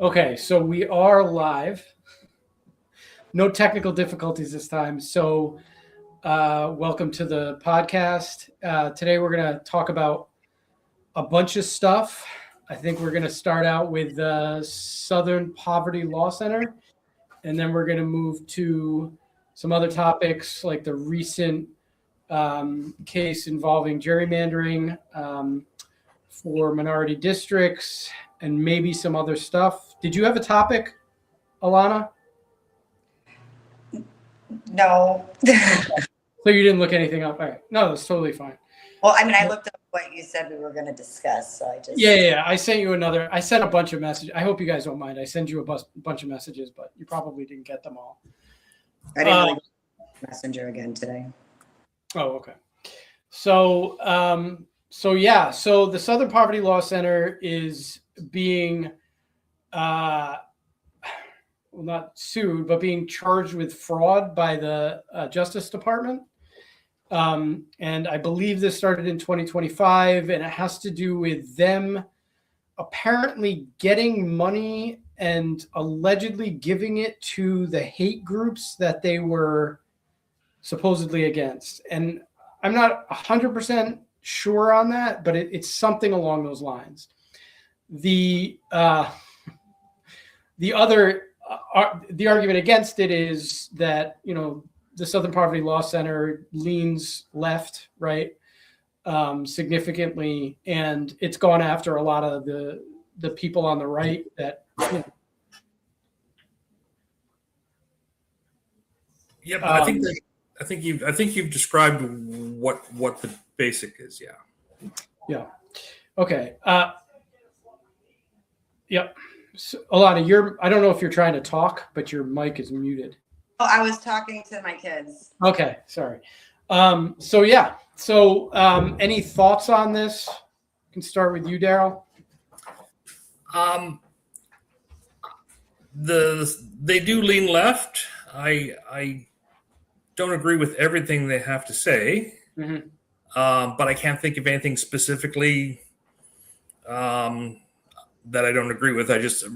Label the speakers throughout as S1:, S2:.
S1: Okay, so we are live. No technical difficulties this time. So, welcome to the podcast. Today, we're going to talk about a bunch of stuff. I think we're going to start out with the Southern Poverty Law Center, and then we're going to move to some other topics like the recent case involving gerrymandering for minority districts and maybe some other stuff. Did you have a topic, Alana?
S2: No.
S1: So you didn't look anything up? All right. No, that's totally fine.
S2: Well, I mean, I looked up what you said we were going to discuss, so I just...
S1: Yeah. I sent you I sent a bunch of messages. I hope you guys don't mind. I sent you a bunch of messages, but you probably didn't get them all.
S2: I didn't really Messenger again today.
S1: Oh, okay. So, so the Southern Poverty Law Center is being, well, not sued, but being charged with fraud by the Justice Department. And I believe this started in 2025, and it has to do with them apparently getting money and allegedly giving it to the hate groups that they were supposedly against. And I'm not 100% sure on that, but it's something along those lines. The argument against it is that, the Southern Poverty Law Center leans left, right, significantly, and it's gone after a lot of the people on the right that.
S3: Yeah, but I think you've described what the basic is. Yeah.
S1: Yeah. Okay. Yep. So, Alana, I don't know if you're trying to talk, but your mic is muted.
S2: Oh, I was talking to my kids.
S1: Okay, sorry. Any thoughts on this? I can start with you, Daryl.
S3: They do lean left. I don't agree with everything they have to say, but I can't think of anything specifically that I don't agree with. I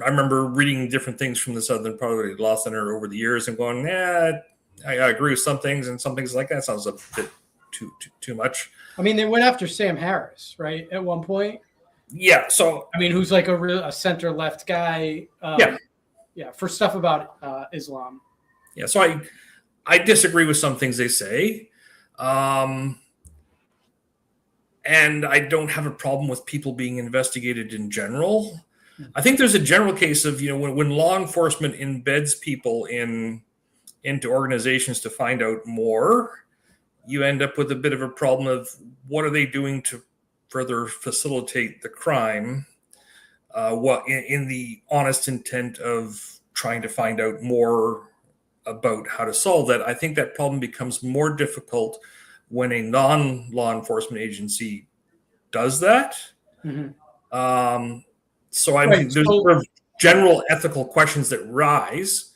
S3: remember reading different things from the Southern Poverty Law Center over the years and going, I agree with some things, and some things like that sounds a bit too much.
S1: I mean, they went after Sam Harris, right, at one point.
S3: Yeah. So
S1: I mean, who's like a center left guy? For stuff about Islam.
S3: Yeah. So I disagree with some things they say. And I don't have a problem with people being investigated in general. I think there's a general case of, when law enforcement embeds people into organizations to find out more, you end up with a bit of a problem of what are they doing to further facilitate the crime, in the honest intent of trying to find out more about how to solve that. I think that problem becomes more difficult when a non-law enforcement agency does that. So I mean, there's sort of general ethical questions that rise.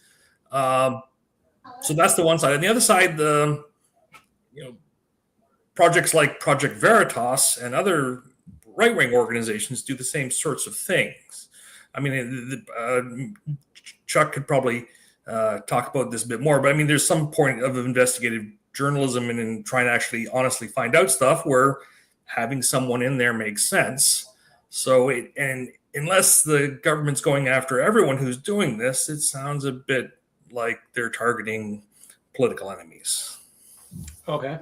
S3: So that's the one side. On the other side, projects like Project Veritas and other right-wing organizations do the same sorts of things. I mean, Chuck could probably talk about this a bit more, but I mean, there's some point of investigative journalism and in trying to actually honestly find out stuff where having someone in there makes sense. So and unless the government's going after everyone who's doing this, it sounds a bit like they're targeting political enemies.
S1: Okay.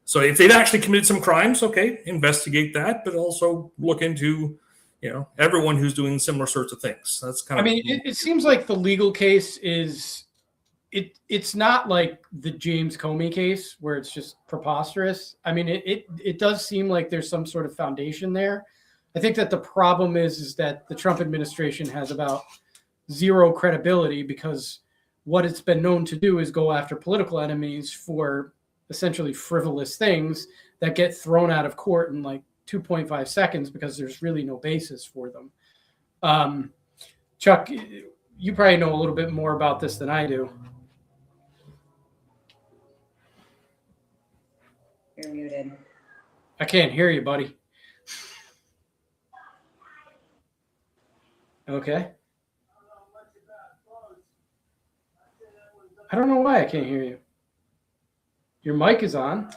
S3: So if they've actually committed some crimes, okay, investigate that, but also look into, everyone who's doing similar sorts of things. That's kind of.
S1: I mean, it seems like the legal case is. It's not like the James Comey case where it's just preposterous. I mean, it does seem like there's some sort of foundation there. I think that the problem is that the Trump administration has about zero credibility because what it's been known to do is go after political enemies for essentially frivolous things that get thrown out of court in like 2.5 seconds because there's really no basis for them. Chuck, you probably know a little bit more about this than I do.
S2: You're muted.
S1: I can't hear you, buddy. Okay. I don't know why I can't hear you. Your mic is on.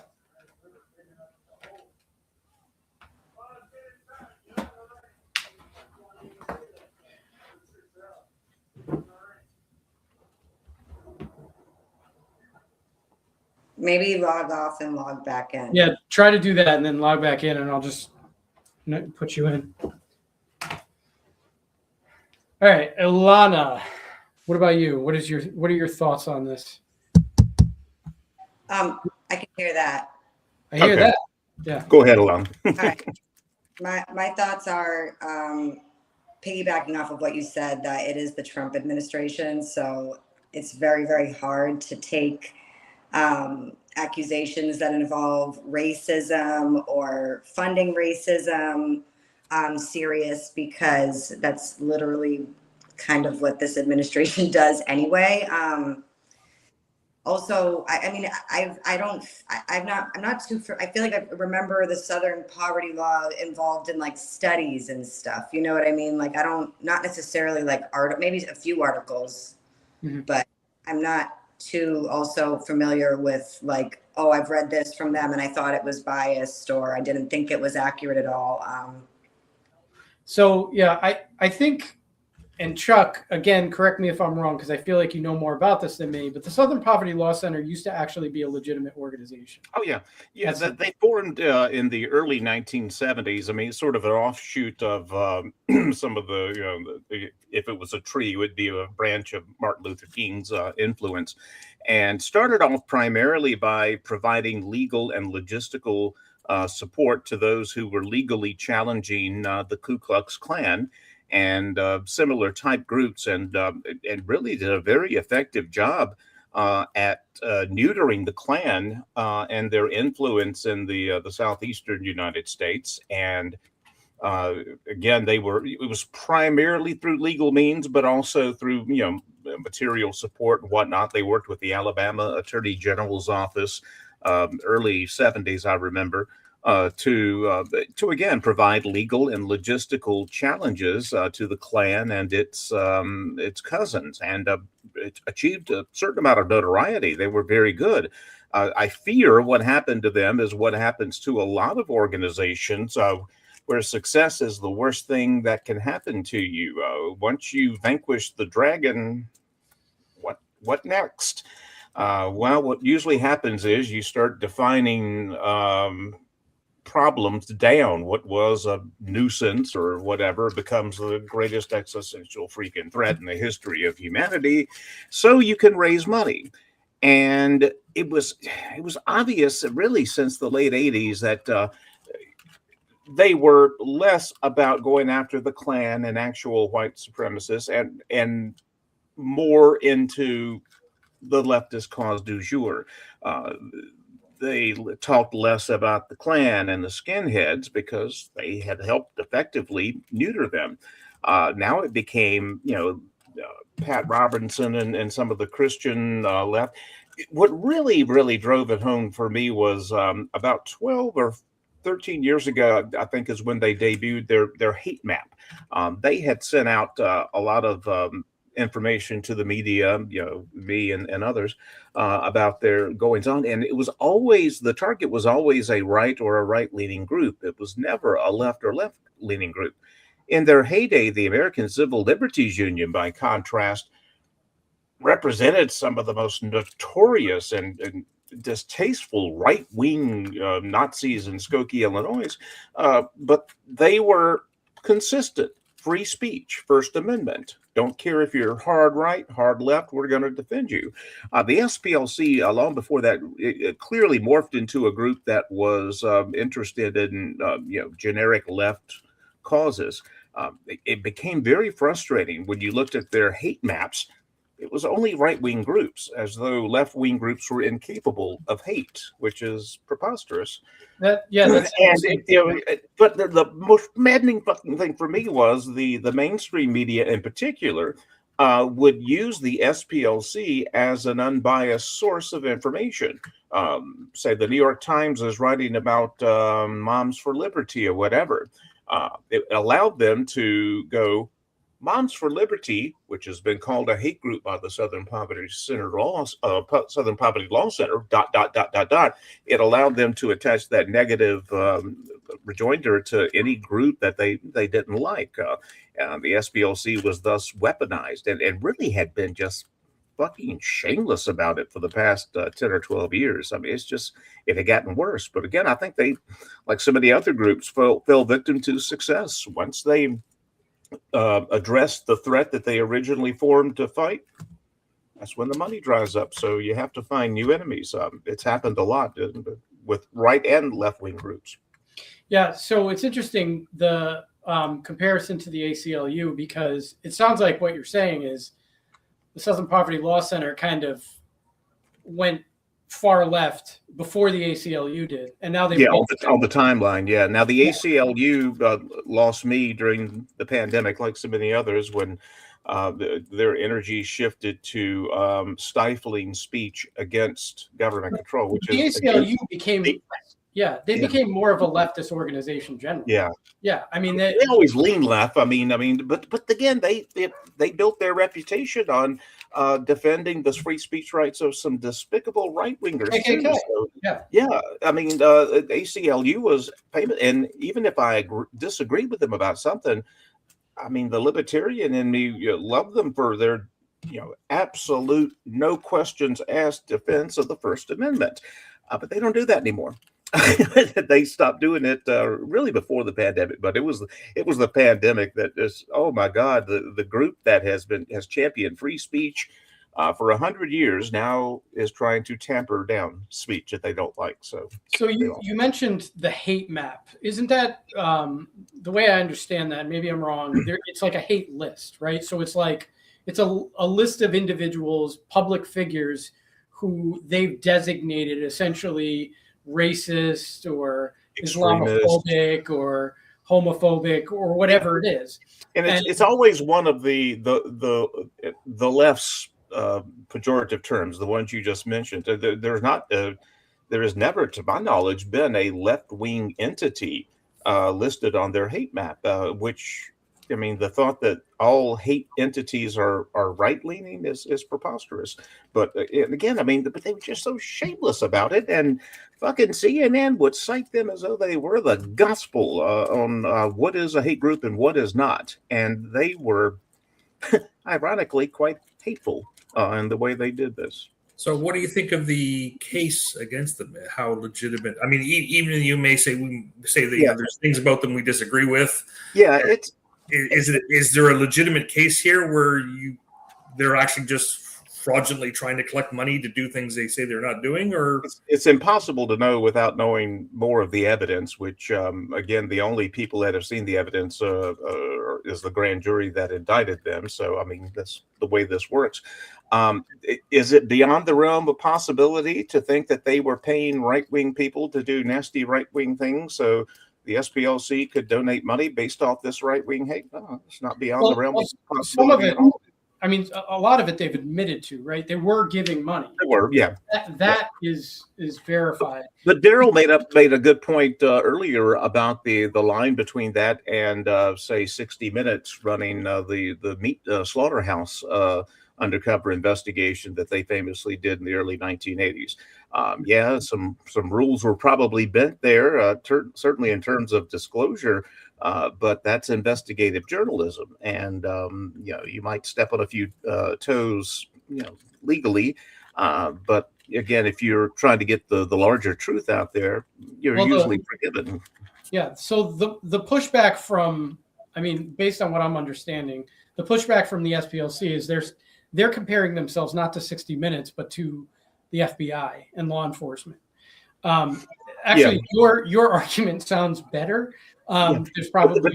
S2: Maybe log off and log back in.
S1: Yeah, try to do that and then log back in, and I'll just put you in. All right, Ilana, what about you? What are your thoughts on this?
S2: I can hear that.
S1: I hear
S4: Okay.
S1: that. Yeah.
S4: Go ahead, Alon.
S2: All right. My thoughts are piggybacking off of what you said, that it is the Trump administration. So it's very, very hard to take accusations that involve racism or funding racism serious, because that's literally kind of what this administration does anyway. Also, I'm not too, I feel like I remember the Southern Poverty Law involved in like studies and stuff. You know what I mean? Like, not necessarily like maybe a few articles, but I'm not too also familiar with like, oh, I've read this from them and I thought it was biased, or I didn't think it was accurate at all.
S1: So yeah, I think, and Chuck, again, correct me if I'm wrong, because I feel like you know more about this than me, but the Southern Poverty Law Center used to actually be a legitimate organization.
S4: Oh, yeah. Yeah, they formed in the early 1970s. I mean, sort of an offshoot of some of the, if it was a tree, it would be a branch of Martin Luther King's influence, and started off primarily by providing legal and logistical support to those who were legally challenging the Ku Klux Klan and similar type groups, and really did a very effective job at neutering the Klan and their influence in the southeastern United States. And again, it was primarily through legal means, but also through material support and whatnot. They worked with the Alabama Attorney General's office, early 70s, I remember. To again provide legal and logistical challenges to the Klan and its cousins, and it achieved a certain amount of notoriety. They were very good. I fear what happened to them is what happens to a lot of organizations, where success is the worst thing that can happen to you. Once you vanquish the dragon, what next? Well, what usually happens is you start defining problems down. What was a nuisance or whatever becomes the greatest existential freaking threat in the history of humanity, so you can raise money. And it was obvious really since the late 80s that they were less about going after the Klan and actual white supremacists, and more into the leftist cause du jour. They talked less about the Klan and the skinheads because they had helped effectively neuter them. Now it became, Pat Robertson and some of the Christian left. What really, really drove it home for me was about 12 or 13 years ago, I think, is when they debuted their hate map. They had sent out a lot of information to the media, me and others, about their goings on. And it was always, the target was always a right or a right-leaning group. It was never a left or left-leaning group. In their heyday, the American Civil Liberties Union, by contrast, represented some of the most notorious and distasteful right-wing Nazis in Skokie, Illinois. But they were consistent. Free speech, First Amendment. Don't care if you're hard right, hard left, we're going to defend you. The SPLC, long before that, it clearly morphed into a group that was interested in generic left causes. It became very frustrating when you looked at their hate maps. It was only right-wing groups, as though left-wing groups were incapable of hate, which is preposterous.
S1: But
S4: the most maddening fucking thing for me was the mainstream media in particular would use the SPLC as an unbiased source of information. Say the New York Times is writing about Moms for Liberty or whatever. It allowed them to go Moms for Liberty, which has been called a hate group by the Southern Poverty Southern Poverty Law Center, it allowed them to attach that negative rejoinder to any group that they didn't like. The SPLC was thus weaponized and really had been just fucking shameless about it for the past 10 or 12 years. I mean, it had gotten worse. But again, I think they, like so many other groups, fell victim to success. Once they addressed the threat that they originally formed to fight, that's when the money dries up. So you have to find new enemies. It's happened a lot with right and left wing groups.
S1: Yeah, so it's interesting, the comparison to the ACLU, because it sounds like what you're saying is the Southern Poverty Law Center kind of went far left before the ACLU did, and now they
S4: on the timeline. Yeah, now the ACLU lost me during the pandemic, like so many others, when their energy shifted to stifling speech against government control, which
S1: the
S4: is
S1: ACLU became became more of a leftist organization generally. Yeah. I mean,
S4: they always lean left. I mean, but again, they built their reputation on defending the free speech rights of some despicable right wingers. So, yeah. I mean, ACLU was famous, and even if I disagree with them about something, I mean, the libertarian in me loved them for their absolute no questions asked defense of the First Amendment. But they don't do that anymore. They stopped doing it really before the pandemic, but it was the pandemic that is, oh my God, the group that has championed free speech for 100 years now is trying to tamper down speech that they don't like. So you
S1: mentioned the hate map. Isn't that the way I understand that? Maybe I'm wrong. It's like a hate list, right? So it's a list of individuals, public figures who they've designated essentially racist or Islamophobic or homophobic or whatever it is.
S4: And it's always one of the left's pejorative terms, the ones you just mentioned. There has never, to my knowledge, been a left-wing entity listed on their hate map, which, I mean, the thought that all hate entities are right-leaning is preposterous. But again, I mean, but they were just so shameless about it, and fucking CNN would cite them as though they were the gospel on what is a hate group and what is not. And they were, ironically, quite hateful in the way they did this.
S3: So what do you think of the case against them? How legitimate? I mean, even you may say that there's things about them we disagree with.
S4: Yeah,
S3: Is there a legitimate case here where they're actually just fraudulently trying to collect money to do things they say they're not doing? Or
S4: it's impossible to know without knowing more of the evidence, which again, the only people that have seen the evidence is the grand jury that indicted them. So I mean, that's the way this works. Is it beyond the realm of possibility to think that they were paying right-wing people to do nasty right-wing things so the SPLC could donate money based off this right-wing hate? No, it's not beyond the realm of possibility.
S1: Some of it, I mean, a lot of it they've admitted to, right? They were giving money.
S4: They were, yeah.
S1: That is verified.
S4: But Daryl made a good point earlier about the line between that and say 60 Minutes running the meat slaughterhouse undercover investigation that they famously did in the early 1980s. Some rules were probably bent there, certainly in terms of disclosure, but that's investigative journalism, and you might step on a few toes, legally, but again, if you're trying to get the larger truth out there, you're usually forgiven.
S1: Yeah. So the pushback from, I mean, based on what I'm understanding, the pushback from the SPLC is they're comparing themselves not to 60 Minutes, but to the FBI and law enforcement. Actually, your argument sounds better. There's probably,
S4: but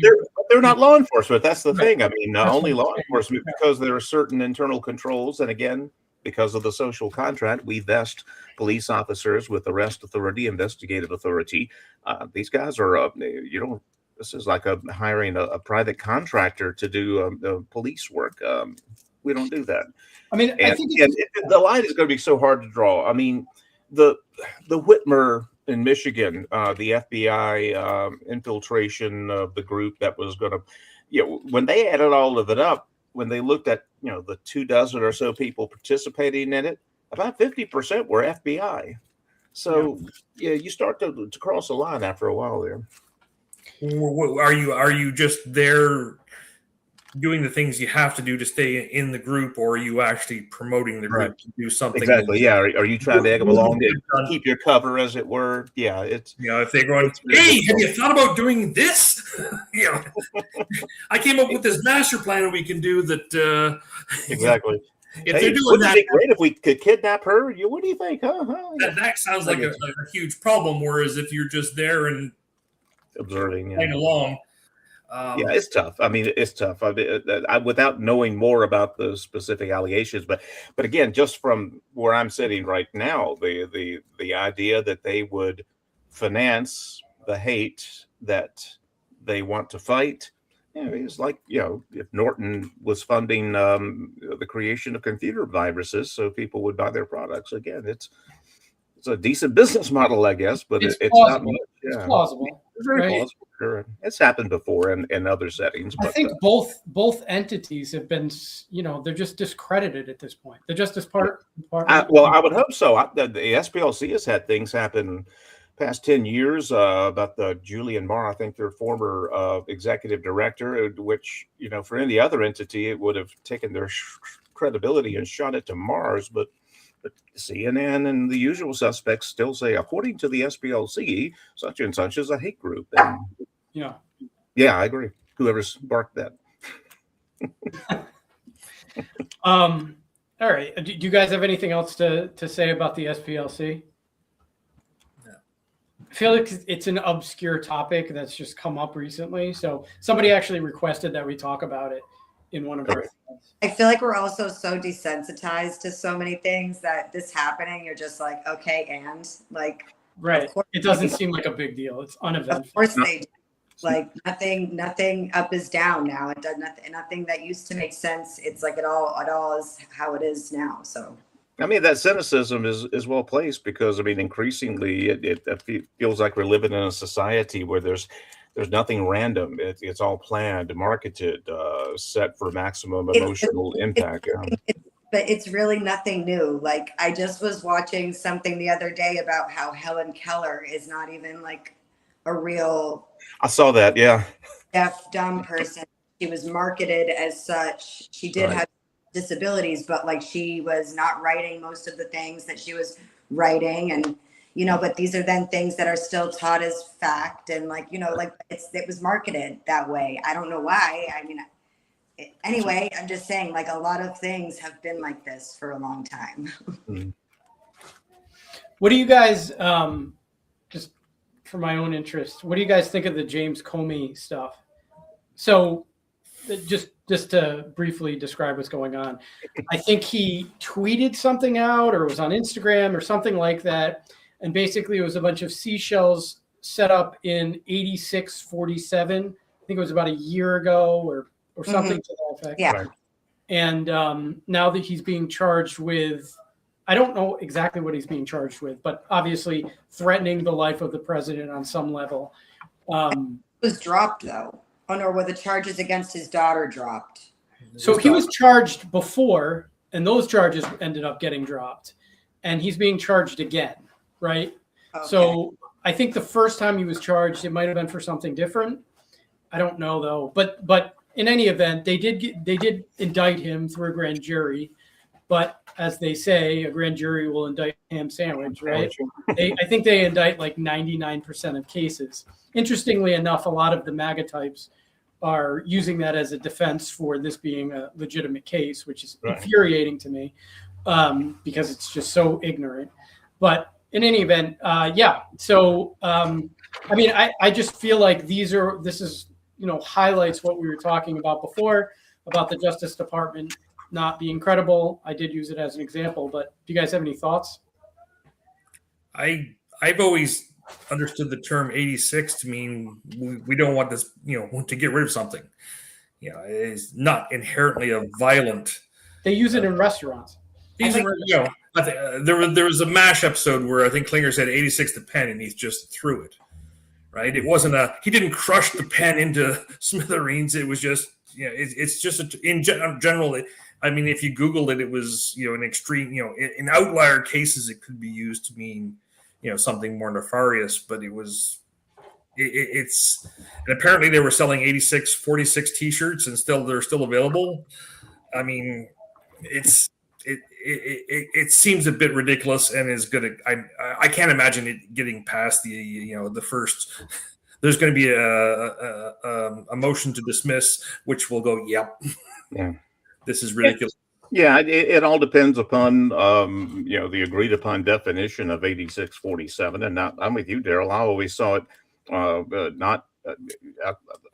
S4: they're not law enforcement. That's the thing. I mean, only law enforcement, because there are certain internal controls, and again, because of the social contract, we vest police officers with arrest authority, investigative authority. These guys are, this is like hiring a private contractor to do police work. We don't do that.
S1: I mean, I think
S4: the line is going to be so hard to draw. I mean, the Whitmer in Michigan, the FBI infiltration of the group that was going to, when they added all of it up, when they looked at, the 24 or so people participating in it, about 50% were FBI. So you start to cross the line after a while there.
S3: Are you just there doing the things you have to do to stay in the group, or are you actually promoting the group to do something?
S4: Exactly. Yeah. Are you trying to egg them along to keep your cover, as it were? Yeah. It's
S3: if they're going, hey, have you thought about doing this? I came up with this master plan we can do that.
S4: Exactly.
S3: If they're doing that,
S4: it'd be great if we could kidnap her. What do you think?
S3: That sounds like a huge problem. Whereas if you're just there and
S4: observing,
S3: playing along.
S4: It's tough. I mean, it's tough. Without knowing more about the specific allegations, but again, just from where I'm sitting right now, the idea that they would finance the hate that they want to fight, it's like if Norton was funding the creation of computer viruses so people would buy their products. Again, it's a decent business model, I guess, but it's not much.
S1: It's plausible.
S4: It's very plausible. Sure. It's happened before in other settings.
S1: I think both entities have been, they're just discredited at this point. The Justice Department.
S4: Well, I would hope so. The SPLC has had things happen past 10 years about the Julian Marr, I think their former executive director, which, for any other entity, it would have taken their credibility and shot it to Mars. But CNN and the usual suspects still say, according to the SPLC, such and such is a hate group. And yeah, I agree. Whoever's barked that.
S1: All right. Do you guys have anything else to say about the SPLC? No. I feel like it's an obscure topic that's just come up recently. So somebody actually requested that we talk about it in one of our things.
S2: I feel like we're also so desensitized to so many things that this happening, you're just like, okay, and like,
S1: right. It doesn't seem like a big deal. It's uneventful.
S2: Of course they do. Like nothing up is down now. It does nothing that used to make sense. It's like it all is how it is now. So
S4: I mean, that cynicism is well placed because increasingly it feels like we're living in a society where there's nothing random. It's all planned, marketed, set for maximum emotional impact.
S2: But it's really nothing new. Like I just was watching something the other day about how Helen Keller is not even like a real.
S4: I saw that. Yeah.
S2: Deaf, dumb person. She was marketed as such. She did have disabilities, but like she was not writing most of the things that she was writing, and but these are then things that are still taught as fact, and it was marketed that way. I don't know why. I mean, anyway, I'm just saying, like a lot of things have been like this for a long time.
S1: What do you guys, just for my own interest, what do you guys think of the James Comey stuff? So just to briefly describe what's going on, I think he tweeted something out or was on Instagram or something like that. And basically it was a bunch of seashells set up in 8647. I think it was about a year ago or something to that effect.
S2: Yeah.
S1: And now that he's being charged with, I don't know exactly what he's being charged with, but obviously threatening the life of the president on some level.
S2: It was dropped though. Oh no, were the charges against his daughter dropped?
S1: So he was charged before, and those charges ended up getting dropped. And he's being charged again, right? Okay. So I think the first time he was charged, it might have been for something different. I don't know though. But in any event, they did indict him through a grand jury. But as they say, a grand jury will indict a ham sandwich, right? I think they indict like 99% of cases. Interestingly enough, a lot of the MAGA types are using that as a defense for this being a legitimate case, which is infuriating to me because it's just so ignorant. But in any event, yeah. So, I mean, I just feel like this is, highlights what we were talking about before about the Justice Department not being credible. I did use it as an example, but do you guys have any thoughts?
S3: I've always understood the term 86 to mean we don't want this, to get rid of something. It's not inherently a violent.
S1: They use it in restaurants.
S3: These are, I think, there was a MASH episode where I think Klinger said 86 to pen, and he just threw it. Right? It wasn't he didn't crush the pen into smithereens. It was just, it's just in general. I mean, if you Googled it, it was, an extreme, in outlier cases, it could be used to mean, something more nefarious, but it's, and apparently they were selling 46 t-shirts and they're still available. I mean, it seems a bit ridiculous and is going to, I can't imagine it getting past the first, there's going to be a motion to dismiss, which will go, yep.
S4: Yeah.
S3: This is ridiculous.
S4: Yeah, it all depends upon the agreed upon definition of 8647. And I'm with you, Daryl. I always saw it I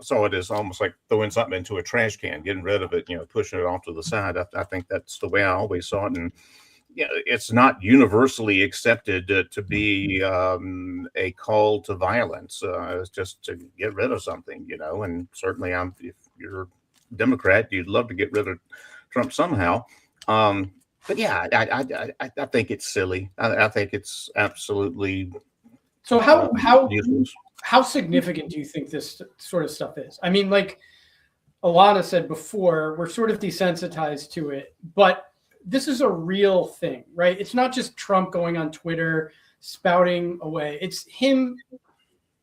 S4: saw it as almost like throwing something into a trash can, getting rid of it, pushing it off to the side. I think that's the way I always saw it. And it's not universally accepted to be a call to violence. It's just to get rid of something, and certainly if you're a Democrat, you'd love to get rid of Trump somehow. But yeah, I think it's silly. I think it's absolutely.
S1: So
S4: useless.
S1: How significant do you think this sort of stuff is? I mean, like Alana said before, we're sort of desensitized to it, but this is a real thing, right? It's not just Trump going on Twitter spouting away. It's him,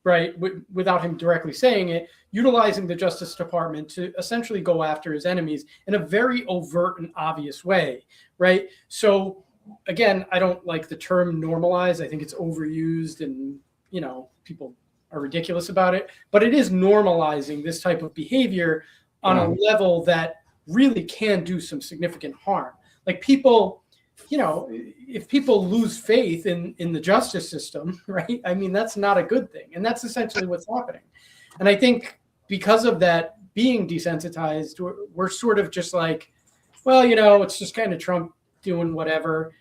S1: right, without him directly saying it, utilizing the Justice Department to essentially go after his enemies in a very overt and obvious way, right? So again, I don't like the term normalize. I think it's overused and, people are ridiculous about it, but it is normalizing this type of behavior on a level that really can do some significant harm. Like people, if people lose faith in the justice system, right? I mean, that's not a good thing. And that's essentially what's happening. And I think because of that being desensitized, we're sort of just like, well, it's just kind of Trump doing whatever.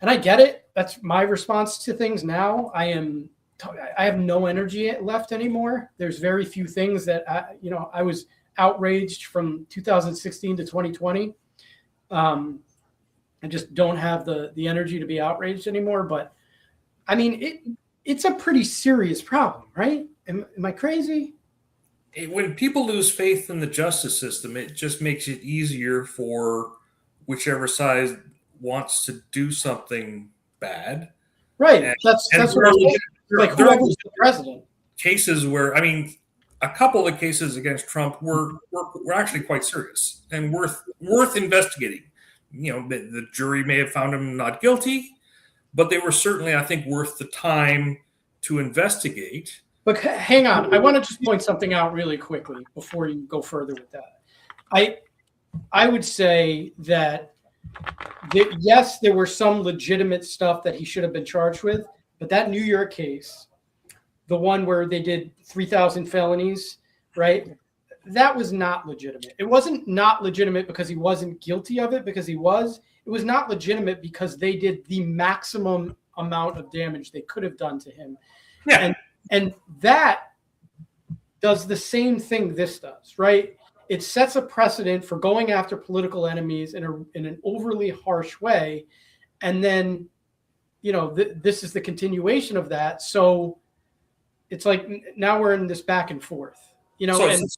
S1: And I get it. That's my response to things now. I have no energy left anymore. There's very few things that I was outraged from 2016 to 2020. I just don't have the energy to be outraged anymore. But I mean, it's a pretty serious problem, right? Am I crazy?
S3: When people lose faith in the justice system, it just makes it easier for whichever side wants to do something bad.
S1: Right. That's what I'm saying. Like whoever's the president.
S3: Cases where, I mean, a couple of cases against Trump were actually quite serious and worth investigating. The jury may have found him not guilty, but they were certainly, I think, worth the time to investigate.
S1: But hang on, I want to just point something out really quickly before you go further with that. I would say that yes, there were some legitimate stuff that he should have been charged with, but that New York case, the one where they did 3,000 felonies, right? That was not legitimate. It wasn't not legitimate because he wasn't guilty of it, because he was. It was not legitimate because they did the maximum amount of damage they could have done to him. Yeah. And that does the same thing this does, right? It sets a precedent for going after political enemies in an overly harsh way. And then, this is the continuation of that. So it's like now we're in this back and forth, and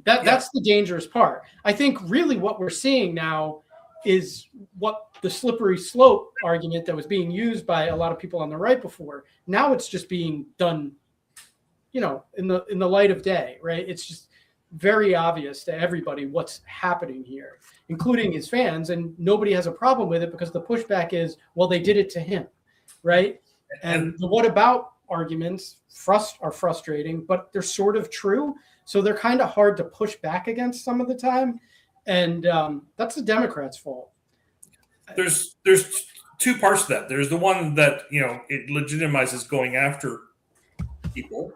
S1: that's the dangerous part. I think really what we're seeing now is what the slippery slope argument that was being used by a lot of people on the right before. Now it's just being done, in the light of day, right? It's just very obvious to everybody what's happening here, including his fans, and nobody has a problem with it because the pushback is, well, they did it to him, right? And the what about arguments are frustrating, but they're sort of true. So they're kind of hard to push back against some of the time. And that's the Democrats' fault.
S3: There's two parts to that. There's the one that, it legitimizes going after people.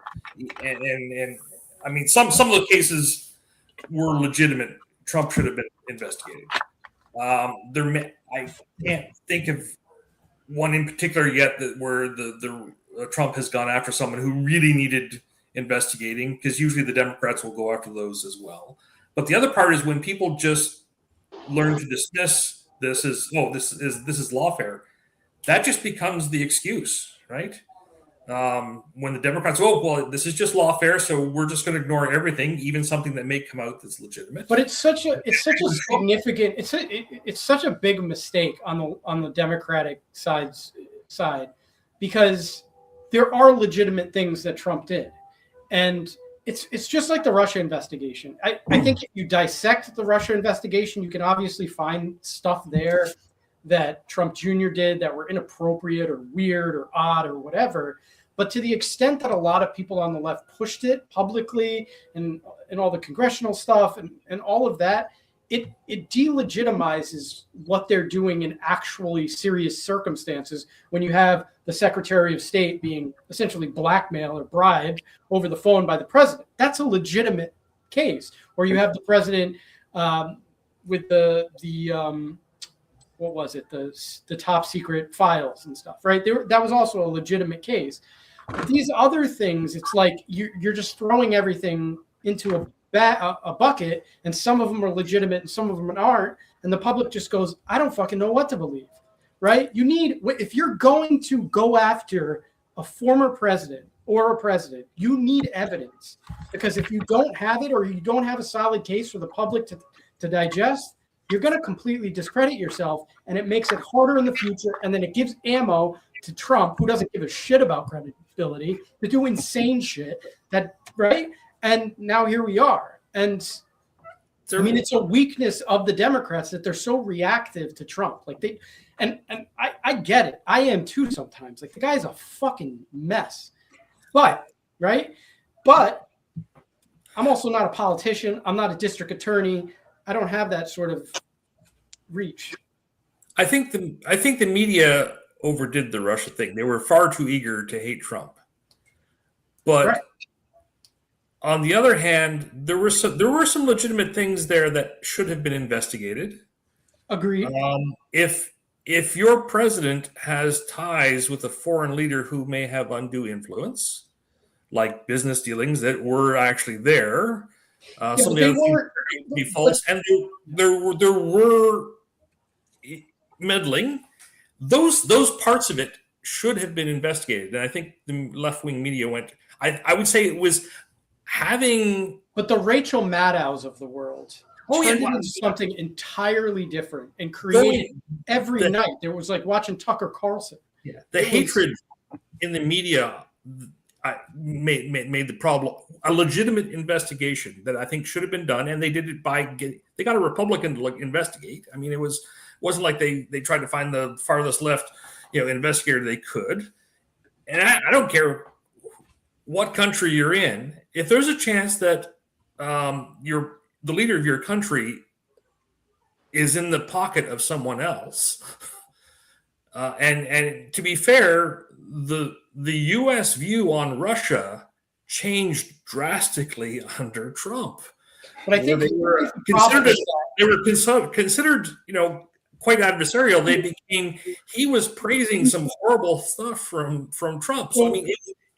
S3: And I mean, some of the cases were legitimate. Trump should have been investigated. I can't think of one in particular yet where the Trump has gone after someone who really needed investigating, because usually the Democrats will go after those as well. But the other part is when people just learn to dismiss this as, this is lawfare. that just becomes the excuse, right? When the Democrats, oh, well, this is just lawfare, so we're just going to ignore everything, even something that may come out that's legitimate.
S1: But it's such a significant, it's such a big mistake on the Democratic side, because there are legitimate things that Trump did, and it's just like the Russia investigation. I think if you dissect the Russia investigation, you can obviously find stuff there that Trump Jr. did that were inappropriate or weird or odd or whatever. But to the extent that a lot of people on the left pushed it publicly and all the congressional stuff and all of that, it delegitimizes what they're doing in actually serious circumstances when you have the Secretary of State being essentially blackmailed or bribed over the phone by the president. That's a legitimate case. Or you have the president with the what was it, the top secret files and stuff, right? That was also a legitimate case. But these other things, it's like you're just throwing everything into a bucket, and some of them are legitimate and some of them aren't, and the public just goes, I don't fucking know what to believe, right? If you're going to go after a former president or a president, you need evidence, because if you don't have it or you don't have a solid case for the public to digest, you're going to completely discredit yourself, and it makes it harder in the future. And then it gives ammo to Trump, who doesn't give a shit about credibility, to do insane shit. Right? And now here we are. And I mean, it's a weakness of the Democrats that they're so reactive to Trump. Like I get it. I am too sometimes. Like, the guy's a fucking mess. But I'm also not a politician. I'm not a district attorney. I don't have that sort of reach.
S3: I think the media overdid the Russia thing. They were far too eager to hate Trump. But right. On the other hand, there were some legitimate things there that should have been investigated.
S1: Agreed.
S3: If your president has ties with a foreign leader who may have undue influence, like business dealings that were actually there, some of the other things be false, and there were meddling. Those parts of it should have been investigated, and I think the left-wing media went. I would say it was having,
S1: but the Rachel Maddows of the world turned into something entirely different and created every night. There was like watching Tucker Carlson.
S3: Yeah, the hatred in the media made the problem. A legitimate investigation that I think should have been done, and they did it they got a Republican to investigate. I mean, it wasn't like they tried to find the farthest left, investigator they could. And I don't care what country you're in, if there's a chance that the leader of your country is in the pocket of someone else, and to be fair, the U.S. view on Russia changed drastically under Trump.
S1: But I think
S3: they were considered, quite adversarial. He was praising some horrible stuff from Trump. So I mean,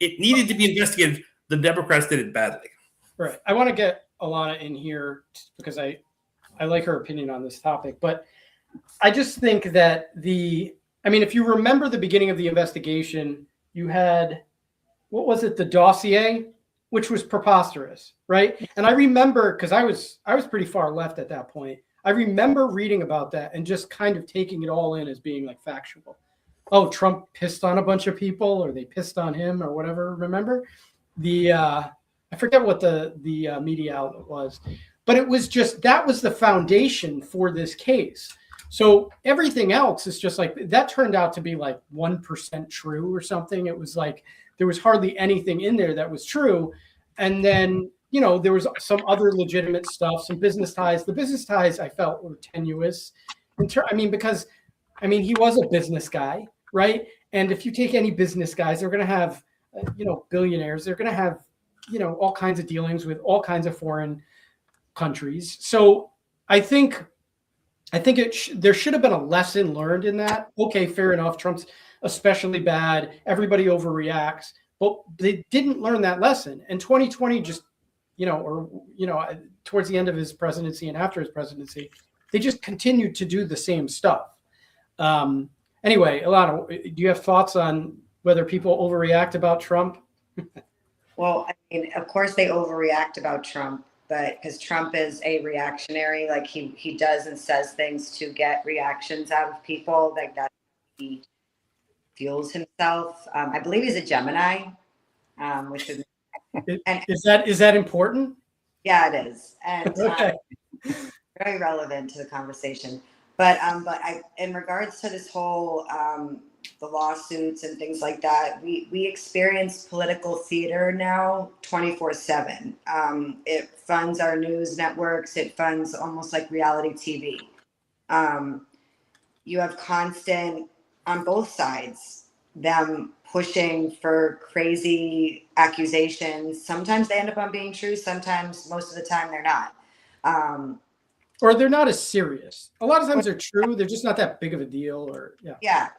S3: it needed to be investigated. The Democrats did it badly.
S1: Right. I want to get Alana in here because I like her opinion on this topic, but I just think that if you remember the beginning of the investigation, you had, what was it? The dossier, which was preposterous, right? And I remember, because I was pretty far left at that point. I remember reading about that and just kind of taking it all in as being like factual. Oh, Trump pissed on a bunch of people, or they pissed on him, or whatever. Remember I forget what the media outlet was, but it was just, that was the foundation for this case. So everything else is just like, that turned out to be like 1% true or something. It was like, there was hardly anything in there that was true. And then, there was some other legitimate stuff, some business ties. The business ties I felt were tenuous. Because he was a business guy, right? And if you take any business guys, they're going to have, billionaires. They're going to have, all kinds of dealings with all kinds of foreign countries. So I think there should have been a lesson learned in that. Okay, fair enough. Trump's especially bad. Everybody overreacts, but they didn't learn that lesson. And 2020 just, towards the end of his presidency and after his presidency, they just continued to do the same stuff. And Anyway, Ilana, do you have thoughts on whether people overreact about Trump?
S2: Well, I mean, of course they overreact about Trump, but because Trump is a reactionary, like he does and says things to get reactions out of people, like that he fuels himself. I believe he's a Gemini, which is
S1: Is that important?
S2: yeah, it is, and
S1: Okay.
S2: very relevant to the conversation. But in regards to this whole the lawsuits and things like that, we experience political theater now 24/7. It funds our news networks. It funds almost like reality TV. You have constant on both sides them pushing for crazy accusations. Sometimes they end up on being true. Sometimes, most of the time, they're not.
S1: Or they're not as serious. A lot of times they're true. They're just not that big of a deal. Or
S2: Yeah.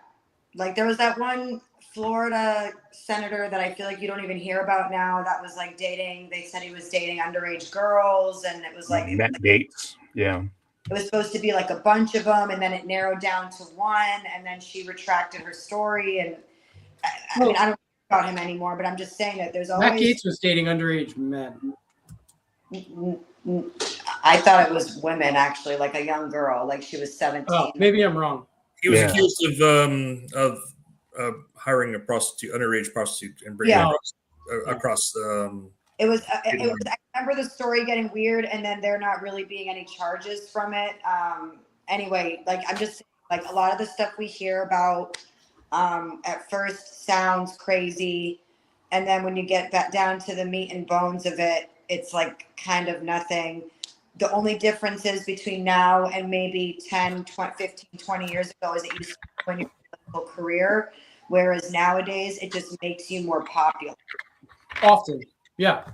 S2: Like there was that one Florida senator that I feel like you don't even hear about now that was like dating. They said he was dating underage girls, and it was like
S4: Matt Gates. Yeah.
S2: it was supposed to be like a bunch of them, and then it narrowed down to one, and then she retracted her story. And I mean, I don't know about him anymore, but I'm just saying that there's always
S1: Matt Gates was dating underage men.
S2: I thought it was women actually, like a young girl, like she was 17.
S1: Oh, maybe I'm wrong.
S3: He was
S4: Yeah.
S3: accused of hiring a prostitute, underage prostitute, and bringing
S2: Yeah.
S3: her across.
S2: It was. I remember the story getting weird, and then there not really being any charges from it. Anyway, like I'm just like a lot of the stuff we hear about at first sounds crazy, and then when you get back down to the meat and bones of it, it's like kind of nothing. The only difference is between now and maybe 10, 20, 15, 20 years ago is it used to be when your political career, whereas nowadays it just makes you more popular.
S1: Often. Yeah.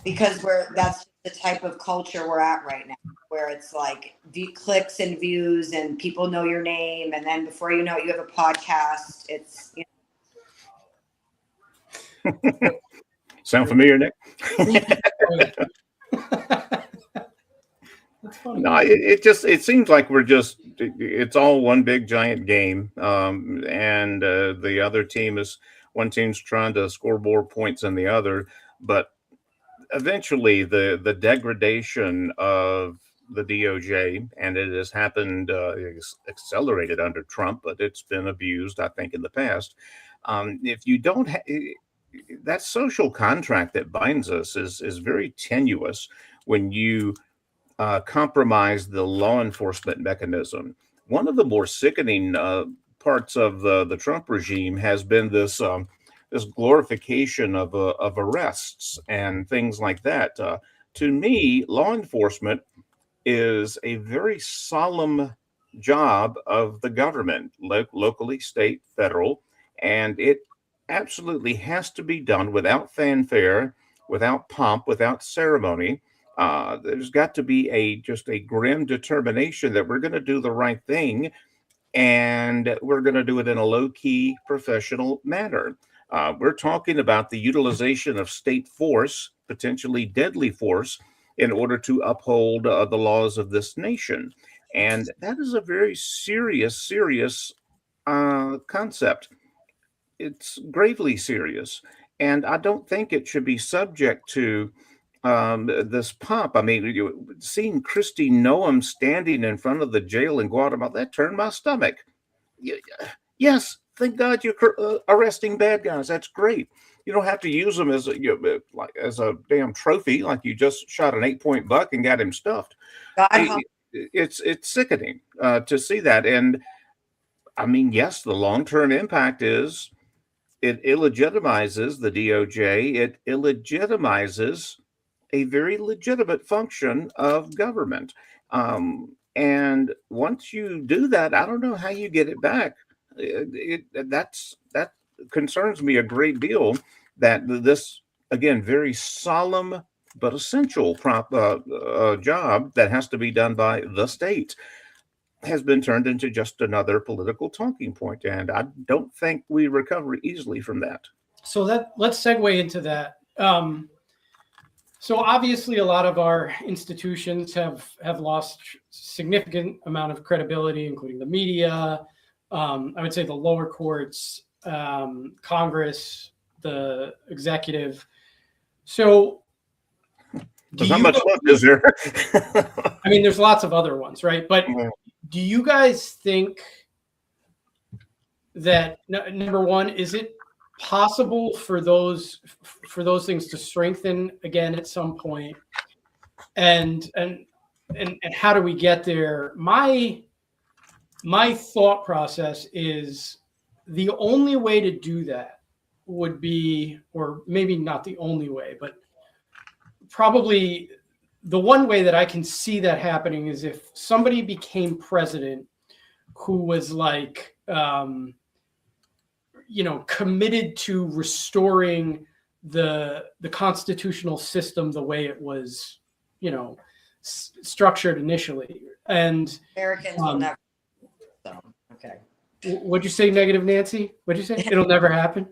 S2: Because that's the type of culture we're at right now, where it's like clicks and views and people know your name. And then before you know it, you have a podcast. It's,
S4: Sound familiar, Nick?
S1: That's funny.
S4: No, it seems like it's all one big giant game, and the other team one team's trying to score more points than the other, but eventually the degradation of the DOJ, and it has happened, accelerated under Trump, but it's been abused, I think, in the past. If you don't that social contract that binds us is very tenuous when you compromise the law enforcement mechanism. One of the more sickening parts of the Trump regime has been this glorification of arrests and things like that. To me, law enforcement is a very solemn job of the government, locally, state, federal, and it absolutely has to be done without fanfare, without pomp, without ceremony. There's got to be just a grim determination that we're going to do the right thing, and we're going to do it in a low-key, professional manner. We're talking about the utilization of state force, potentially deadly force, in order to uphold the laws of this nation. And that is a very serious concept. It's gravely serious. And I don't think it should be subject to this pomp. I mean, seeing Kristi Noem standing in front of the jail in Guatemala, that turned my stomach. Yes, thank God you're arresting bad guys. That's great. You don't have to use them as a damn trophy, like you just shot an 8-point buck and got him stuffed. It's sickening to see that. And I mean, yes, the long-term impact is it illegitimizes the DOJ. It illegitimizes a very legitimate function of government. And once you do that, I don't know how you get it back. That concerns me a great deal, that this, again, very solemn but essential job that has to be done by the state has been turned into just another political talking point. And I don't think we recover easily from that.
S1: So let's segue into that. So obviously a lot of our institutions have lost significant amount of credibility, including the media, I would say the lower courts, Congress, the executive. So
S4: There's not much left, is there?
S1: I mean, there's lots of other ones, right? But do you guys think that number one, is it possible for those things to strengthen again at some point? And how do we get there? My thought process is the only way to do that would be, or maybe not the only way, but probably the one way that I can see that happening is if somebody became president who was like, committed to restoring the constitutional system the way it was, structured initially. And
S2: Americans will never. So, okay.
S1: What'd you say, negative Nancy? What'd you say? It'll never happen.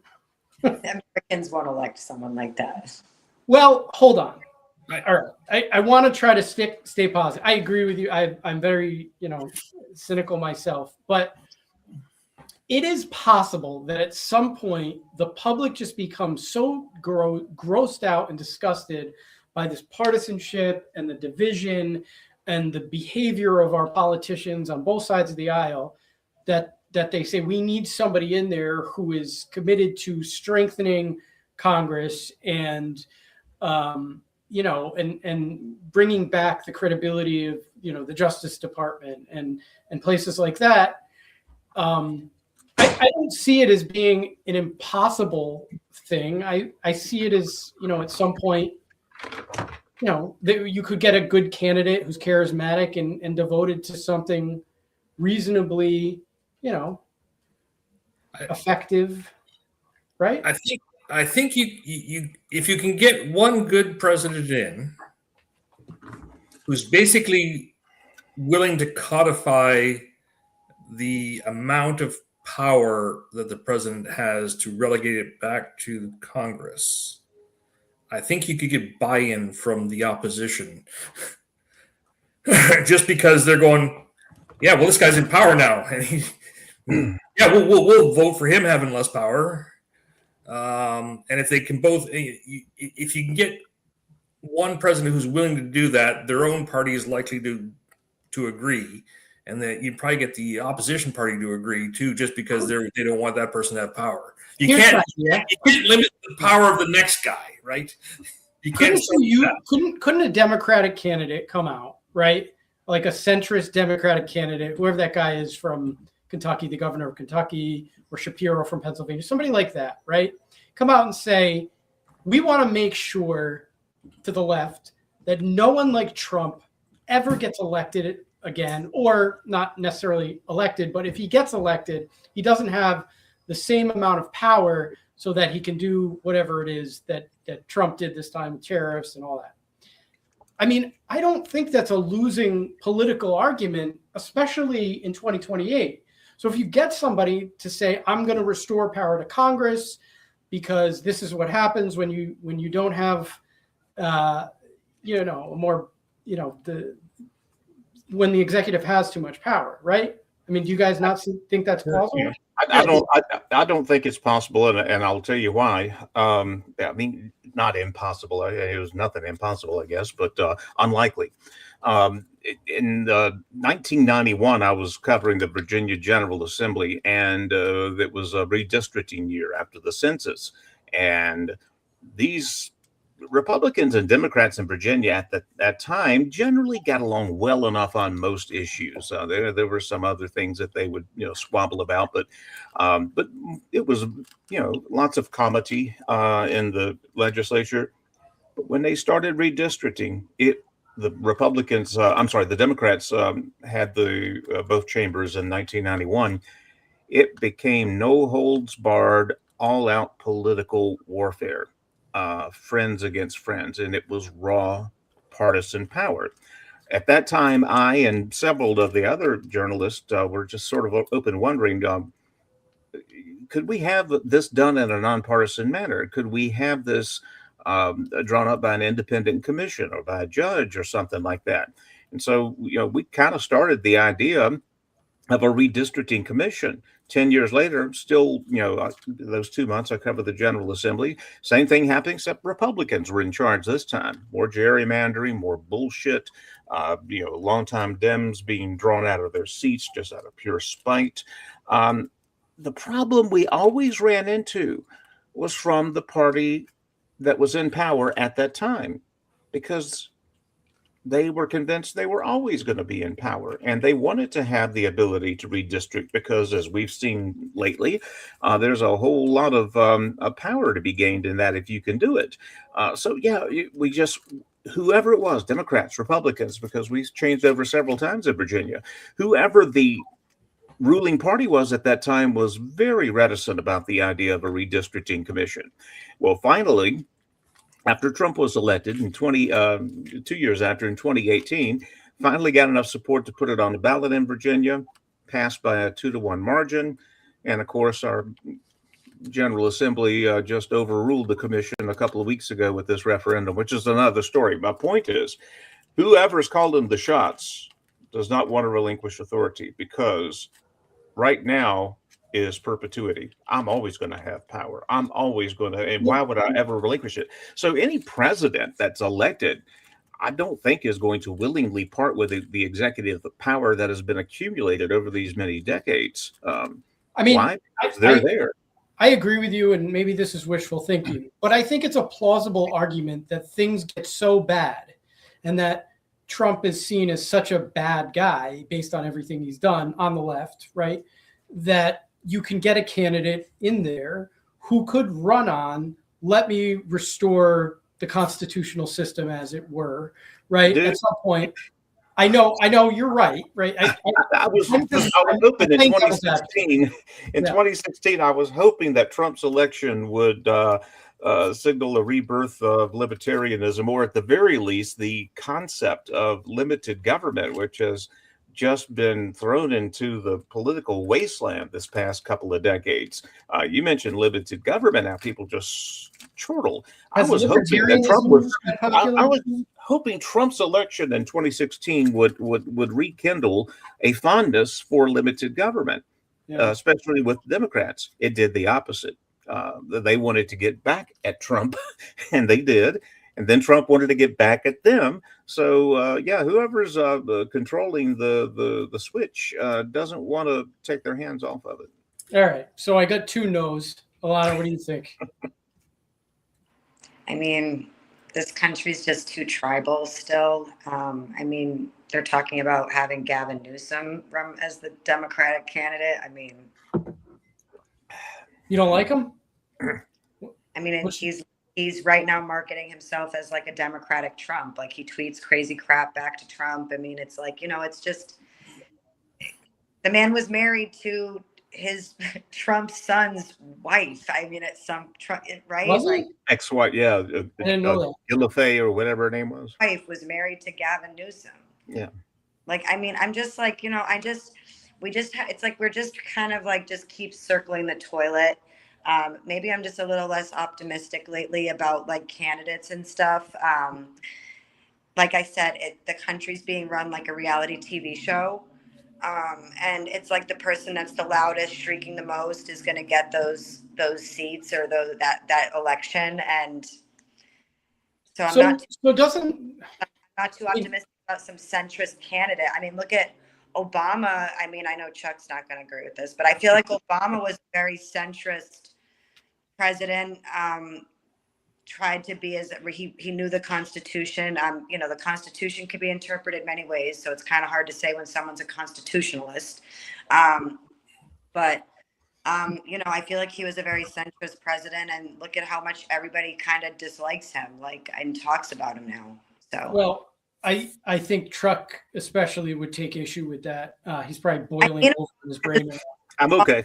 S2: Americans won't elect someone like that.
S1: Well, hold on. All right. I want to try to stay positive. I agree with you. I'm very, cynical myself, but it is possible that at some point the public just becomes so grossed out and disgusted by this partisanship and the division and the behavior of our politicians on both sides of the aisle that they say we need somebody in there who is committed to strengthening Congress and and bringing back the credibility of the Justice Department and places like that. I don't see it as being an impossible thing. I see it as at some point that you could get a good candidate who's charismatic and devoted to something reasonably effective, right?
S3: I think you if you can get one good president in who's basically willing to codify the amount of power that the president has to relegate it back to Congress, I think you could get buy-in from the opposition just because they're going, yeah, well, this guy's in power now, and we'll vote for him having less power. And if they can both, if you can get one president who's willing to do that, their own party is likely to agree, and that you'd probably get the opposition party to agree too, just because they don't want that person to have power. You can't limit the power of the next guy, right? You can't.
S1: Couldn't a Democratic candidate come out, right? Like a centrist Democratic candidate, whoever that guy is from Kentucky, the governor of Kentucky, or Shapiro from Pennsylvania, somebody like that, right? Come out and say, we want to make sure to the left that no one like Trump ever gets elected again, or not necessarily elected, but if he gets elected, he doesn't have the same amount of power so that he can do whatever it is that Trump did this time with tariffs and all that. I mean, I don't think that's a losing political argument, especially in 2028. So if you get somebody to say, I'm going to restore power to Congress because this is what happens when you don't have, when the executive has too much power, right? I mean, do you guys not think that's plausible?
S4: I don't think it's possible, and I'll tell you why. I mean, not impossible. It was nothing impossible, I guess, but unlikely. In 1991, I was covering the Virginia General Assembly, and it was a redistricting year after the census. And these Republicans and Democrats in Virginia at that time generally got along well enough on most issues. There were some other things that they would squabble about, but it was lots of comity in the legislature. But when they started redistricting, the Democrats had both chambers in 1991. It became no holds barred, all out political warfare. Friends against friends, and it was raw partisan power. At that time, I and several of the other journalists were just sort of open wondering, could we have this done in a nonpartisan manner? Could we have this drawn up by an independent commission or by a judge or something like that? And so, we kind of started the idea of a redistricting commission. 10 years later, still, those 2 months I covered the General Assembly. Same thing happened, except Republicans were in charge this time. More gerrymandering, more bullshit. Longtime Dems being drawn out of their seats just out of pure spite. The problem we always ran into was from the party that was in power at that time, because they were convinced they were always going to be in power, and they wanted to have the ability to redistrict because, as we've seen lately, there's a whole lot of power to be gained in that if you can do it. We just, whoever it was, Democrats, Republicans, because we changed over several times in Virginia, whoever the ruling party was at that time was very reticent about the idea of a redistricting commission. Well, finally, after Trump was elected in 2 years after, in 2018, finally got enough support to put it on the ballot in Virginia, passed by a 2-to-1 margin. And of course, our General Assembly just overruled the commission a couple of weeks ago with this referendum, which is another story. My point is, whoever's called in the shots does not want to relinquish authority, because right now is perpetuity. I'm always going to have power. I'm always going to, and why would I ever relinquish it? So any president that's elected, I don't think is going to willingly part with the executive power that has been accumulated over these many decades. Why? Because they're there.
S1: I agree with you, and maybe this is wishful thinking, but I think it's a plausible argument that things get so bad and that Trump is seen as such a bad guy based on everything he's done on the left, right? That you can get a candidate in there who could run on, let me restore the constitutional system as it were, right?
S4: Dude.
S1: At some point. I know you're right?
S4: I was hoping in 2016. In 2016, I was hoping that Trump's election would signal a rebirth of libertarianism, or at the very least, the concept of limited government, which has just been thrown into the political wasteland this past couple of decades. You mentioned limited government. Now people just chortle. I was hoping that Trump was. I was hoping Trump's election in 2016 would rekindle a fondness for limited government, especially with Democrats. It did the opposite. They wanted to get back at Trump, and they did. And then Trump wanted to get back at them. So, whoever's controlling the switch doesn't want to take their hands off of it.
S1: All right. So I got 2 no's. Alana, what do you think?
S2: I mean, this country's just too tribal still. They're talking about having Gavin Newsom run as the Democratic candidate.
S1: You don't like him?
S2: He's right now marketing himself as like a Democratic Trump. Like, he tweets crazy crap back to Trump. It's like, it's just, the man was married to his Trump's son's wife. It's some right?
S1: Was
S2: like,
S4: ex-wife, yeah.
S1: I didn't know that.
S4: Gillifay or whatever her name was.
S2: Wife was married to Gavin Newsom.
S4: Yeah.
S2: I'm just like, it's like we're just kind of like just keep circling the toilet. Maybe I'm just a little less optimistic lately about like candidates and stuff. Like I said, the country's being run like a reality TV show. And it's like the person that's the loudest, shrieking the most is going to get those seats or that election. And so I'm not too optimistic about some centrist candidate. Look at Obama. I know Chuck's not going to agree with this, but I feel like Obama was a very centrist president. Tried to be he knew the Constitution. The Constitution could be interpreted many ways, so it's kind of hard to say when someone's a constitutionalist. I feel like he was a very centrist president, and look at how much everybody kind of dislikes him, and talks about him now. So
S1: well, I think Truck especially would take issue with that. He's probably boiling over in his brain.
S4: I'm okay.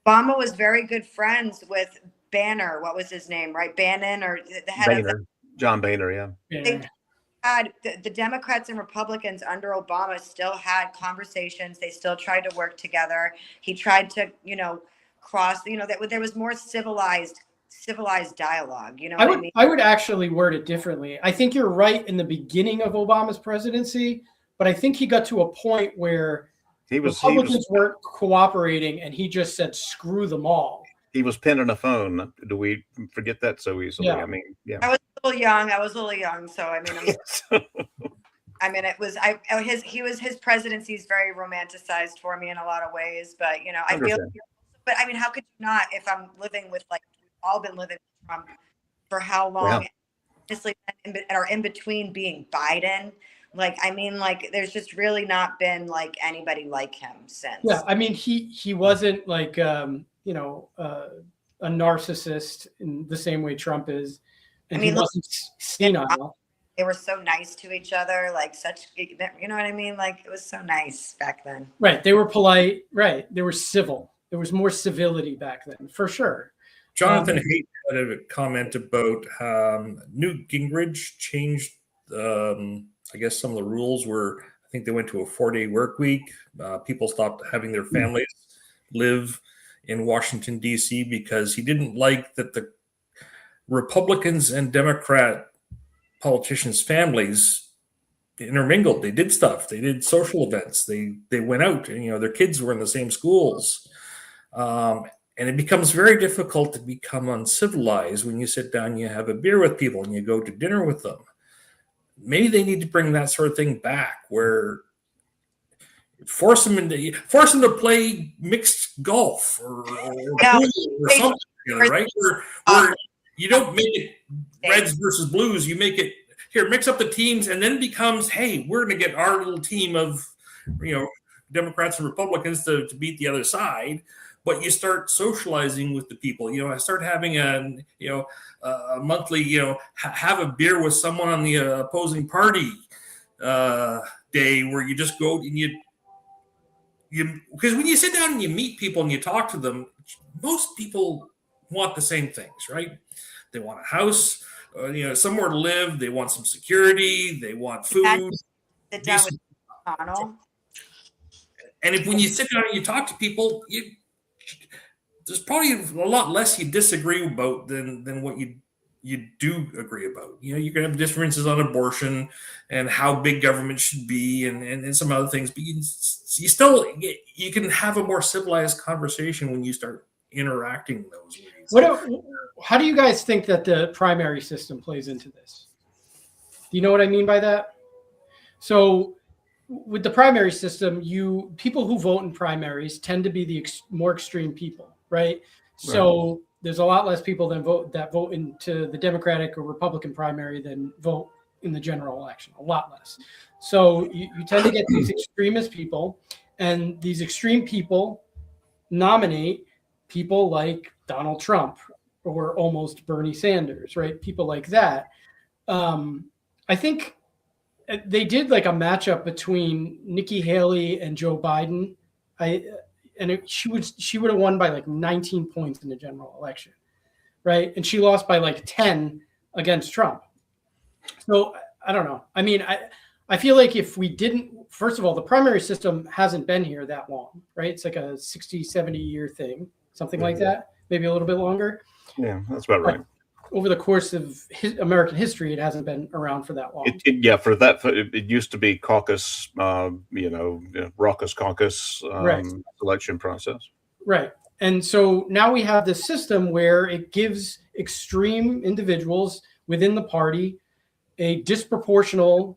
S2: Obama was very good friends with Banner. What was his name? Right, Bannon, or the head of
S4: John Boehner. Yeah.
S2: They had the Democrats and Republicans under Obama still had conversations. They still tried to work together. He tried to, cross. That there was more civilized dialogue.
S1: I would actually word it differently. I think you're right in the beginning of Obama's presidency, but I think he got to a point where Republicans weren't cooperating, and he just said, "Screw them all."
S4: He was pinning a phone. Do we forget that so easily?
S1: Yeah.
S4: I mean, yeah.
S2: I was a little young, so I mean, his presidency is very romanticized for me in a lot of ways, but you know, I feel. But I mean, how could you not if I'm living with, like, we've all been living with Trump for how long? Honestly, and are in between being Biden. Like, I mean, like, there's just really not been like anybody like him since.
S1: Yeah, I mean, he wasn't like a narcissist in the same way Trump is, and he wasn't senile.
S2: They were so nice to each other, like such, you know what I mean? Like, it was so nice back then.
S1: Right, they were polite. Right, they were civil. There was more civility back then, for sure.
S3: Jonathan Haidt had a comment about Newt Gingrich changed, I guess some of the rules were, I think they went to a 4-day work week. People stopped having their families live in Washington, D.C. because he didn't like that the Republicans and Democrat politicians' families intermingled. They did stuff. They did social events. They went out, and, you know, their kids were in the same schools. And it becomes very difficult to become uncivilized when you sit down, you have a beer with people, and you go to dinner with them. Maybe they need to bring that sort of thing back, where force them to play mixed golf or something together, right? Where you don't make it Reds versus Blues, you make it here, mix up the teams, and then becomes, hey, we're going to get our little team of, you know, Democrats and Republicans to beat the other side. But you start socializing with the people. You know, I start having a monthly, you know, have a beer with someone on the opposing party day, where you just go and you because when you sit down and you meet people and you talk to them, most people want the same things, right? They want a house, you know, somewhere to live. They want some security. They want food.
S2: Sit down with McConnell.
S3: And when you sit down and you talk to people, there's probably a lot less you disagree about than what you do agree about. You know, you can have differences on abortion and how big government should be and some other things, but you can have a more civilized conversation when you start interacting those ways.
S1: How do you guys think that the primary system plays into this? Do you know what I mean by that? So with the primary system, people who vote in primaries tend to be the more extreme people, right? So there's a lot less people that vote into the Democratic or Republican primary than vote in the general election, a lot less. So you tend to get these extremist people, and these extreme people nominate people like Donald Trump or almost Bernie Sanders, right? People like that. I think they did like a matchup between Nikki Haley and Joe Biden. She would have won by like 19 points in the general election, right? And she lost by like 10 against Trump. So I don't know. I mean, I feel like if we didn't, first of all, the primary system hasn't been here that long, right? It's like a 60, 70 year thing, something like that, maybe a little bit longer.
S4: Yeah, that's about right.
S1: Over the course of American history, it hasn't been around for that long.
S4: It used to be caucus, raucous caucus election process.
S1: Right. And so now we have this system where it gives extreme individuals within the party a disproportional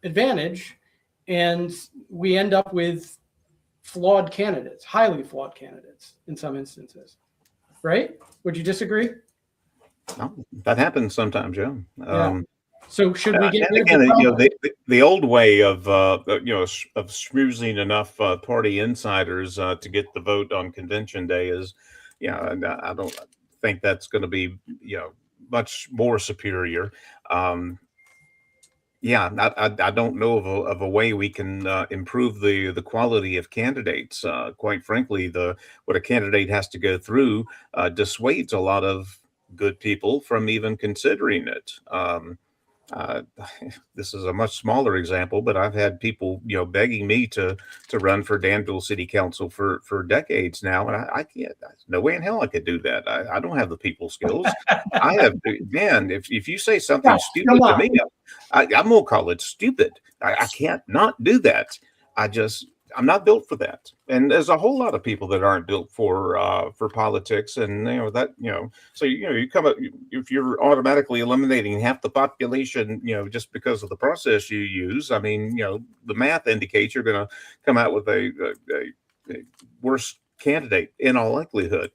S1: advantage, and we end up with flawed candidates, highly flawed candidates in some instances. Right? Would you distree?
S4: No, that happens sometimes, yeah.
S1: So should we get
S4: again, the old way of schmoozing enough party insiders to get the vote on convention day is, and I don't think that's going to be much more superior. I don't know of a way we can improve the quality of candidates. Quite frankly, what a candidate has to go through dissuades a lot of good people from even considering it. This is a much smaller example, but I've had people, begging me to run for Danville City Council for decades now, and I can't. No way in hell I could do that. I don't have the people skills. I have, man. If you say something stupid to me, I'm gonna call it stupid. I can't not do that. I'm not built for that, and there's a whole lot of people that aren't built for politics, and that so you come up if you're automatically eliminating half the population, just because of the process you use. I mean, the math indicates you're going to come out with a worse candidate in all likelihood.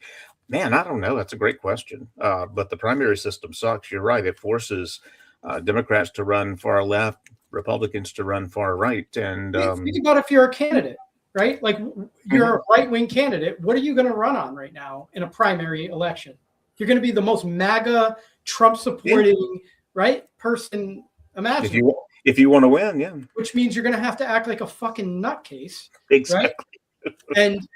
S4: Man, I don't know. That's a great question. But the primary system sucks. You're right. It forces Democrats to run far left, Republicans to run far right. And
S1: think about if you're a candidate, right? Like you're a right-wing candidate. What are you going to run on right now in a primary election? You're going to be the most MAGA, Trump-supporting, right, person imaginable.
S4: If you want to win, yeah.
S1: Which means you're going to have to act like a fucking nutcase.
S4: Exactly.
S1: Right? And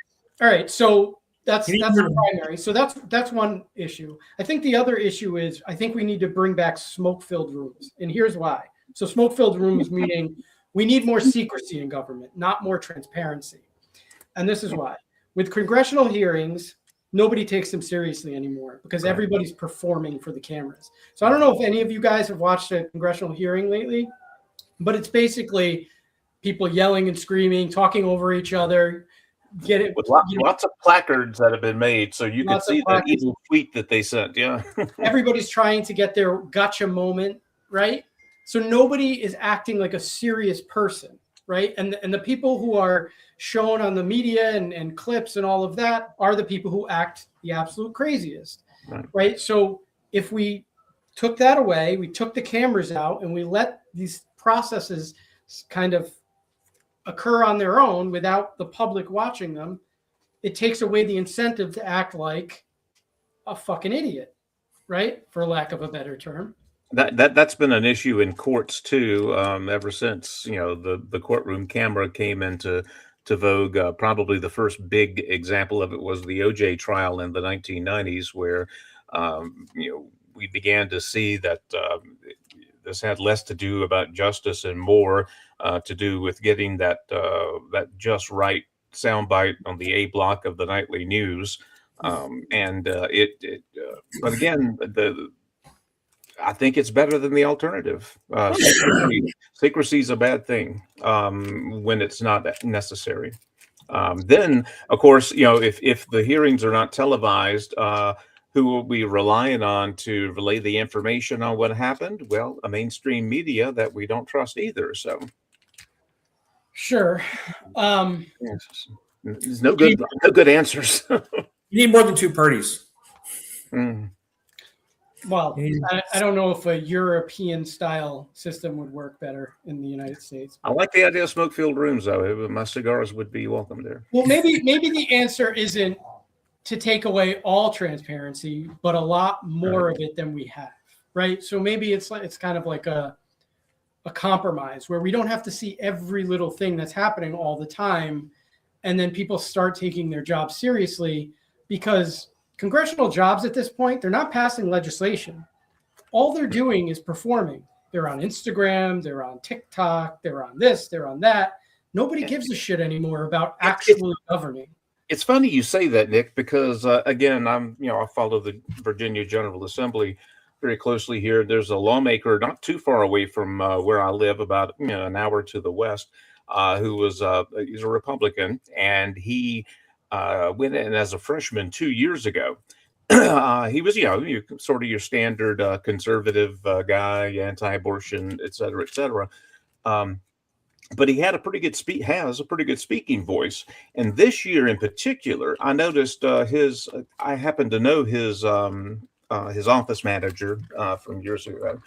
S1: all right, so that's the primary. So that's one issue. I think the other issue is I think we need to bring back smoke-filled rooms, and here's why. So smoke-filled rooms meaning we need more secrecy in government, not more transparency. And this is why. With congressional hearings, nobody takes them seriously anymore because everybody's performing for the cameras. So I don't know if any of you guys have watched a congressional hearing lately, but it's basically people yelling and screaming, talking over each other. Get it?
S4: With lots of placards that have been made, so you can see the evil tweet that they sent. Yeah,
S1: everybody's trying to get their gotcha moment, right? So nobody is acting like a serious person, right? And the people who are shown on the media and clips and all of that are the people who act the absolute craziest, right? So if we took that away, we took the cameras out, and we let these processes kind of occur on their own without the public watching them, it takes away the incentive to act like a fucking idiot, right? For lack of a better term.
S4: That's been an issue in courts too, ever since the courtroom camera came into vogue. Probably the first big example of it was the OJ trial in the 1990s, where we began to see that this had less to do about justice and more to do with getting that just right soundbite on the A block of the nightly news, but again, I think it's better than the alternative. Secrecy is a bad thing when it's not necessary. Then, of course, if the hearings are not televised, who will be relying on to relay the information on what happened? Well, a mainstream media that we don't trust either. So,
S1: sure,
S4: there's no good answers.
S3: You need more than two parties.
S1: Well, I don't know if a European style system would work better in the United States.
S4: I like the idea of smoke-filled rooms, though. My cigars would be welcome there.
S1: Well, maybe the answer isn't to take away all transparency, but a lot more of it than we have, right? So maybe it's kind of like a compromise where we don't have to see every little thing that's happening all the time, and then people start taking their job seriously, because congressional jobs at this point, they're not passing legislation. All they're doing is performing. They're on Instagram, they're on TikTok, they're on this, they're on that. Nobody gives a shit anymore about actually governing.
S4: It's funny you say that, Nick, because again, I follow the Virginia General Assembly very closely here. There's a lawmaker not too far away from where I live, about an hour to the west, who was he's a Republican, and he went in as a freshman 2 years ago. He was, sort of your standard conservative guy, anti-abortion, et cetera, et cetera. But he had a pretty good speaking voice. And this year in particular, I noticed I happen to know his office manager from years ago.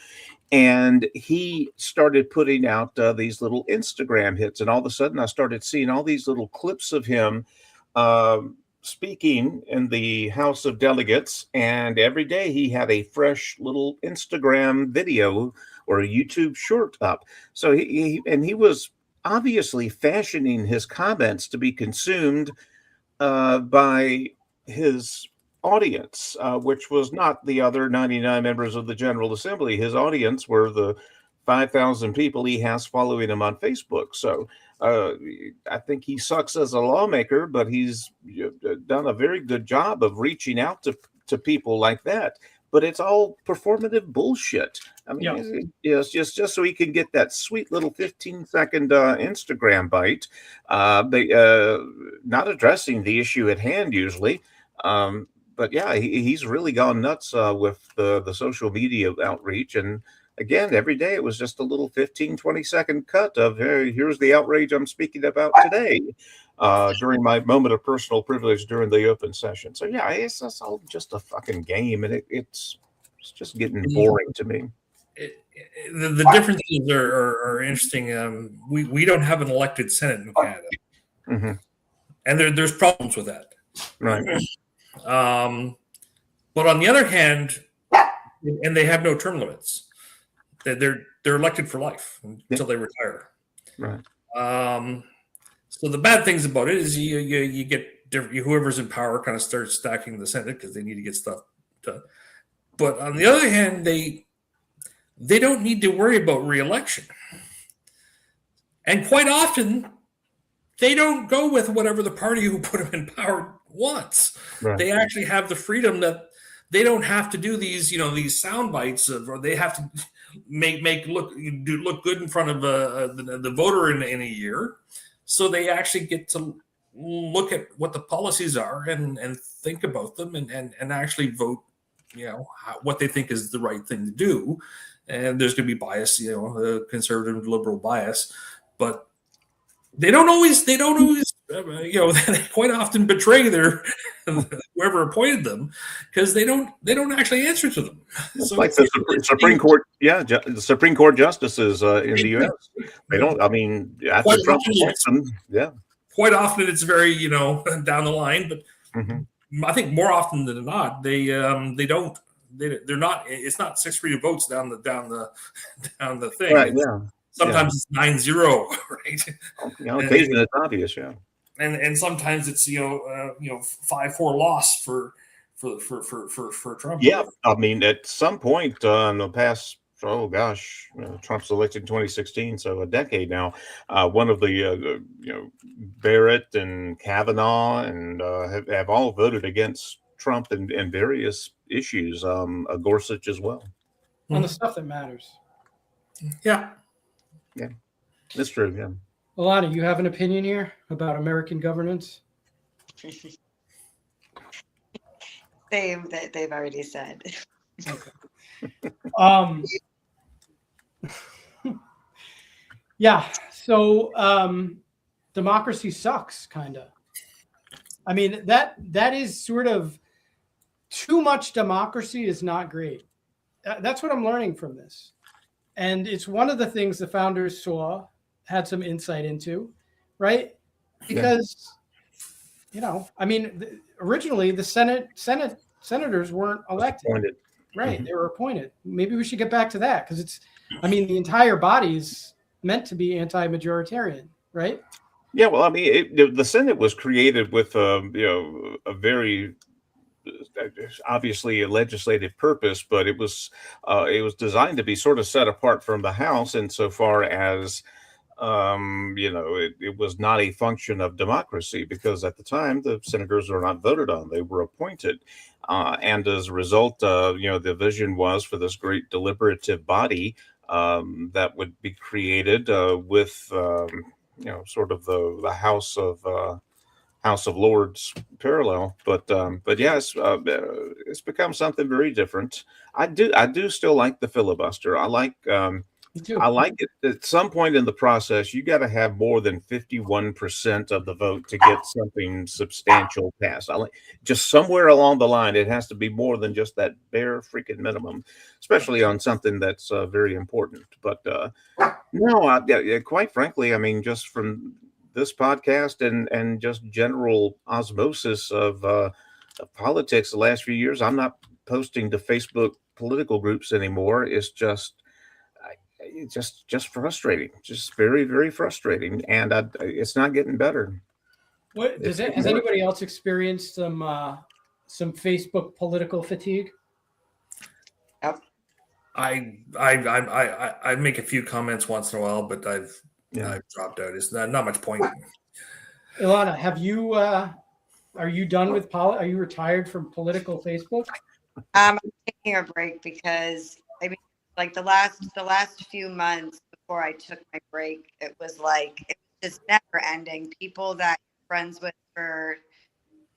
S4: And he started putting out these little Instagram hits. And all of a sudden I started seeing all these little clips of him speaking in the House of Delegates, and every day he had a fresh little Instagram video or a YouTube short up. So he was obviously fashioning his comments to be consumed by his audience, which was not the other 99 members of the General Assembly. His audience were the 5,000 people he has following him on Facebook. So I think he sucks as a lawmaker, but he's done a very good job of reaching out to people like that. but it's all performative bullshit. I mean, it's just so he can get that sweet little 15-second Instagram bite. They not addressing the issue at hand usually. But yeah, he's really gone nuts with the social media outreach. And again, every day it was just a little 15-20-second cut of, hey, here's the outrage I'm speaking about today during my moment of personal privilege during the open session. So yeah, it's all just a fucking game, and it's just getting boring to me.
S3: The differences are interesting. We don't have an elected Senate in Canada,
S4: Mm-hmm.
S3: and there's problems with that.
S4: Right.
S3: But on the other hand, and they have no term limits. They're elected for life until they retire.
S4: Right.
S3: So the bad things about it is you get different, whoever's in power kind of starts stacking the Senate because they need to get stuff done. But on the other hand, they don't need to worry about re-election. And quite often, they don't go with whatever the party who put them in power wants.
S4: Right.
S3: They actually have the freedom that they don't have to do these, these sound bites or they have to make look good in front of the voter in a year. So they actually get to look at what the policies are and think about them and actually vote, what they think is the right thing to do. And there's going to be bias, conservative liberal bias, but they don't always, they quite often betray their whoever appointed them because they don't actually answer to them.
S4: So like the Supreme Court, the Supreme Court justices in the U.S. They don't. I mean, after Trump appoints them,
S3: quite often it's very down the line, but I think more often than not they don't. They're not. It's not 6-3 votes down the thing.
S4: Right. Yeah.
S3: Sometimes it's 9-0, right?
S4: Occasionally it's obvious,
S3: and sometimes it's 5-4 loss for Trump.
S4: Yeah, I mean, at some point in the past, Trump's elected in 2016, so a decade now. One of the Barrett and Kavanaugh and have all voted against Trump in various issues. Gorsuch as well.
S1: On the stuff that matters.
S3: Yeah.
S4: Yeah, that's true. Yeah.
S1: Alana, you have an opinion here about American governance?
S5: Same that they've already said.
S1: Okay. Yeah. So democracy sucks, kind of. I mean, that is sort of too much democracy is not great. That's what I'm learning from this. And it's one of the things the founders had some insight into, right? Because, originally the senators weren't elected,
S4: Appointed.
S1: right? They were appointed. Maybe we should get back to that because the entire body is meant to be anti-majoritarian, right?
S4: Yeah, well, I mean, the Senate was created with a very obviously a legislative purpose, but it was designed to be sort of set apart from the House insofar as it was not a function of democracy because at the time the senators were not voted on; they were appointed, and as a result, the vision was for this great deliberative body that would be created with sort of the House of Lords parallel, but yes, it's become something very different. I do still like the filibuster. I like it. At some point in the process, you got to have more than 51% of the vote to get something substantial passed. I like just somewhere along the line, it has to be more than just that bare freaking minimum, especially on something that's very important. But no, quite frankly, I mean, just from this podcast and just general osmosis of politics the last few years, I'm not posting to Facebook political groups anymore. It's just frustrating, just very, very frustrating, and it's not getting better.
S1: Has anybody else experienced some Facebook political fatigue?
S5: Yep.
S3: I make a few comments once in a while, but I've dropped out. It's not much point.
S1: Ilana, are you done with are you retired from political Facebook?
S5: I'm taking taking a break because I mean, like the last few months before I took my break, it was just never ending. People that you're friends with for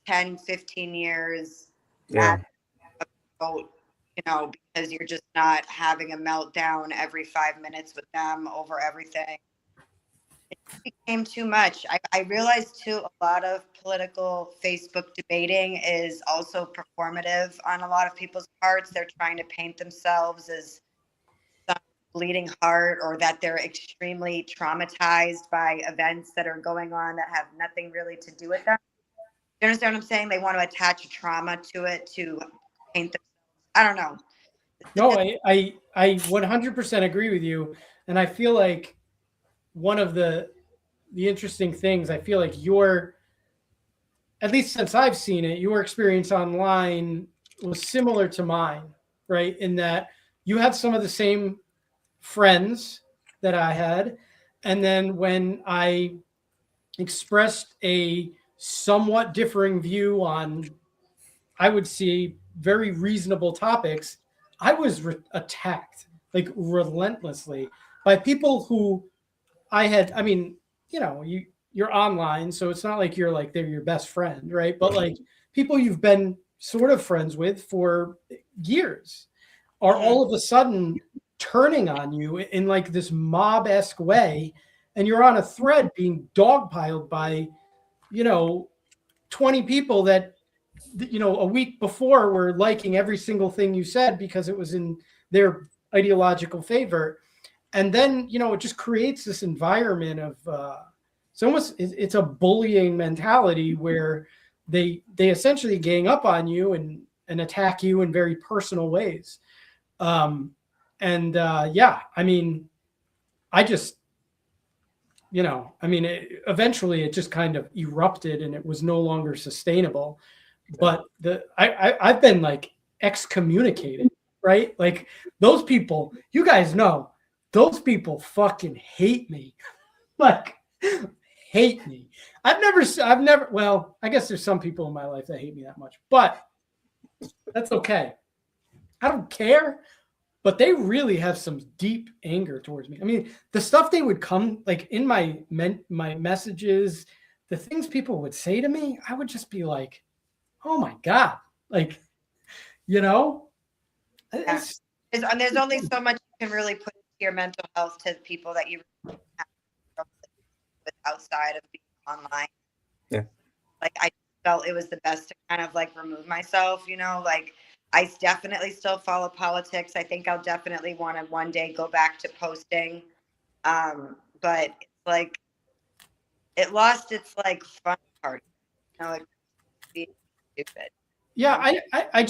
S5: 10, 15 years,
S4: Yeah.
S5: about, because you're just not having a meltdown every 5 minutes with them over everything. It became too much. I realized too, a lot of political Facebook debating is also performative on a lot of people's parts. They're trying to paint themselves as some bleeding heart, or that they're extremely traumatized by events that are going on that have nothing really to do with them. You understand what I'm saying? They want to attach a trauma to it to paint themselves. I don't know.
S1: No, I 100% agree with you, and I feel like one of the interesting things, I feel like your, at least since I've seen it, your experience online was similar to mine, right? In that you had some of the same friends that I had, and then when I expressed a somewhat differing view on, I would see, very reasonable topics, I was attacked like relentlessly by people who I mean, you're online, so it's not like you're like they're your best friend, right? But like people you've been sort of friends with for years are all of a sudden turning on you in like this mob-esque way, and you're on a thread being dogpiled by, 20 people that a week before were liking every single thing you said because it was in their ideological favor. And then it just creates this environment of it's a bullying mentality where they essentially gang up on you and attack you in very personal ways. Yeah, I mean, I just eventually it just kind of erupted and it was no longer sustainable. But I've been like excommunicated, right? Like those people, you guys know, those people fucking hate me. Like hate me. I've never, well, I guess there's some people in my life that hate me that much, but that's okay. I don't care, but they really have some deep anger towards me. I mean, the stuff they would come like in my messages, the things people would say to me, I would just be like, oh my God, like, it's,
S5: And there's only so much you can really put into your mental health to people that you have with outside of being online.
S4: Yeah.
S5: Like I felt it was the best to kind of like remove myself, like I definitely still follow politics. I think I'll definitely want to one day go back to posting. But it's like it lost its like fun part, like being stupid.
S1: yeah, I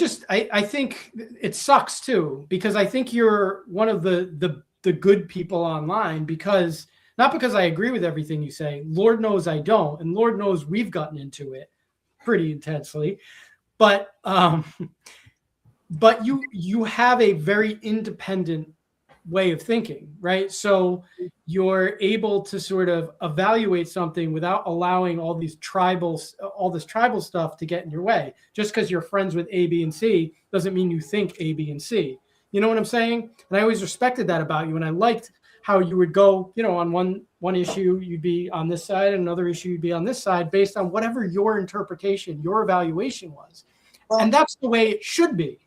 S1: think it sucks too, because I think you're one of the good people online, because not because I agree with everything you say. Lord knows I don't, and Lord knows we've gotten into it pretty intensely. But you have a very independent way of thinking, right? So you're able to sort of evaluate something without allowing all this tribal stuff to get in your way. Just because you're friends with A, B, and C doesn't mean you think A, B, and C. You know what I'm saying? And I always respected that about you, and I liked how you would go, on one issue you'd be on this side, and another issue you'd be on this side, based on whatever your interpretation, your evaluation was. And that's the way it should be.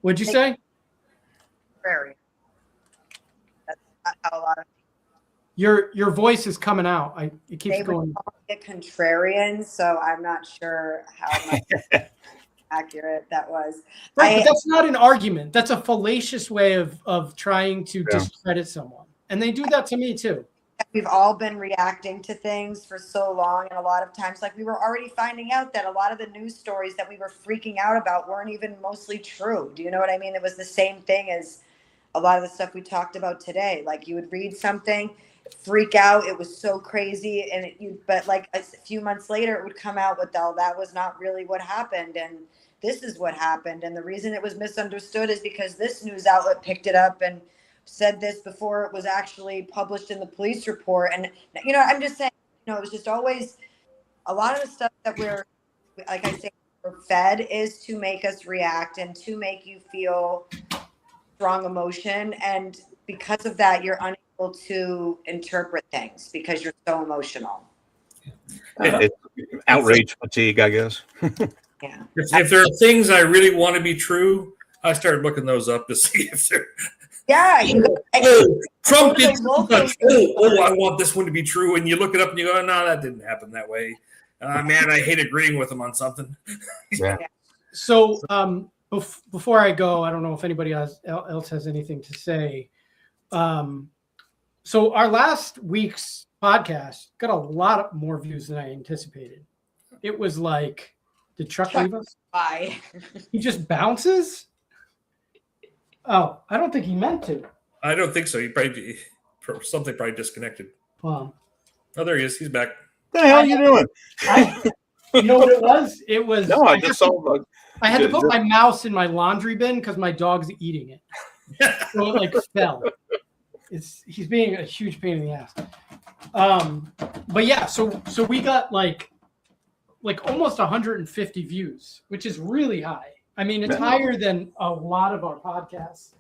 S1: What'd you say?
S5: Very. That's not how a lot of
S1: Your voice is coming out. It keeps
S5: they
S1: going.
S5: would call it contrarian, so I'm not sure how much accurate that was.
S1: Right, but that's not an argument. That's a fallacious way of trying to discredit someone. And they do that to me too.
S5: We've all been reacting to things for so long, and a lot of times, like we were already finding out that a lot of the news stories that we were freaking out about weren't even mostly true. Do you know what I mean? It was the same thing as a lot of the stuff we talked about today. Like you would read something, freak out, it was so crazy, and but like a few months later it would come out with, oh, that was not really what happened, and this is what happened, and the reason it was misunderstood is because this news outlet picked it up and said this before it was actually published in the police report. And I'm just saying, it was just always a lot of the stuff that we're, like I say, we're fed is to make us react and to make you feel strong emotion. And because of that, you're unable to interpret things because you're so emotional.
S4: It's outrage fatigue, I guess.
S5: Yeah.
S3: If there are things I really want to be true, I started looking those up to see if they're.
S5: Yeah.
S3: Oh, Trump did
S5: Local-
S3: such. Oh, I want this one to be true. And you look it up and you go, no, that didn't happen that way. Man, I hate agreeing with him on something.
S4: Yeah.
S1: So before I go, I don't know if anybody else has anything to say. So our last week's podcast got a lot more views than I anticipated. It was like, did Chuck leave us?
S5: Bye.
S1: He just bounces? Oh, I don't think he meant to.
S3: I don't think so. He probably something probably disconnected.
S1: Well,
S3: Oh, there he is. He's back.
S4: What the hell are you doing?
S1: you know what it was? It was.
S4: No, I just saw.
S1: I had to put my mouse in my laundry bin because my dog's eating it. So it like fell. He's being a huge pain in the ass. But yeah, so we got like almost 150 views, which is really high. I mean, it's higher than a lot of our podcasts,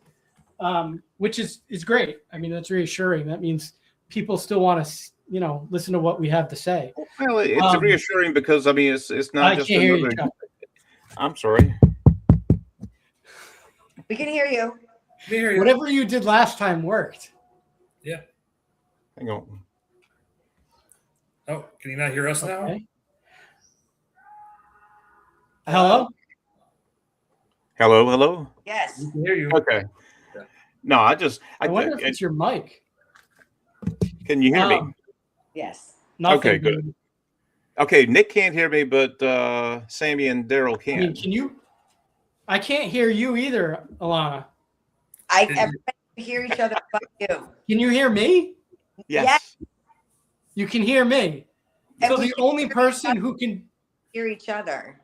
S1: which is great. I mean, that's reassuring. That means people still want to, listen to what we have to say.
S4: Well, it's reassuring because I mean, it's not
S1: I
S4: just
S1: can't hear you,
S4: another.
S1: Chuck.
S4: I'm sorry.
S5: We can hear you.
S3: There he is.
S1: Whatever you did last time worked.
S4: Hang on.
S3: Oh, can you not hear us now?
S1: Okay. Hello?
S4: Hello.
S5: Yes.
S3: We can hear you.
S4: Okay. No, I
S1: wonder if it's your mic.
S4: Can you hear me?
S5: Yes.
S1: Nothing.
S4: Okay, good. Okay, Nick can't hear me, but Sammy and Daryl
S1: I
S4: can.
S1: mean, can you? I can't hear you either, Alana.
S5: Everybody can hear each other but you.
S1: Can you hear me?
S4: Yes.
S1: You can hear me.
S5: And
S1: So
S5: we
S1: the
S5: can
S1: only
S5: hear
S1: person who can
S5: Hear each other.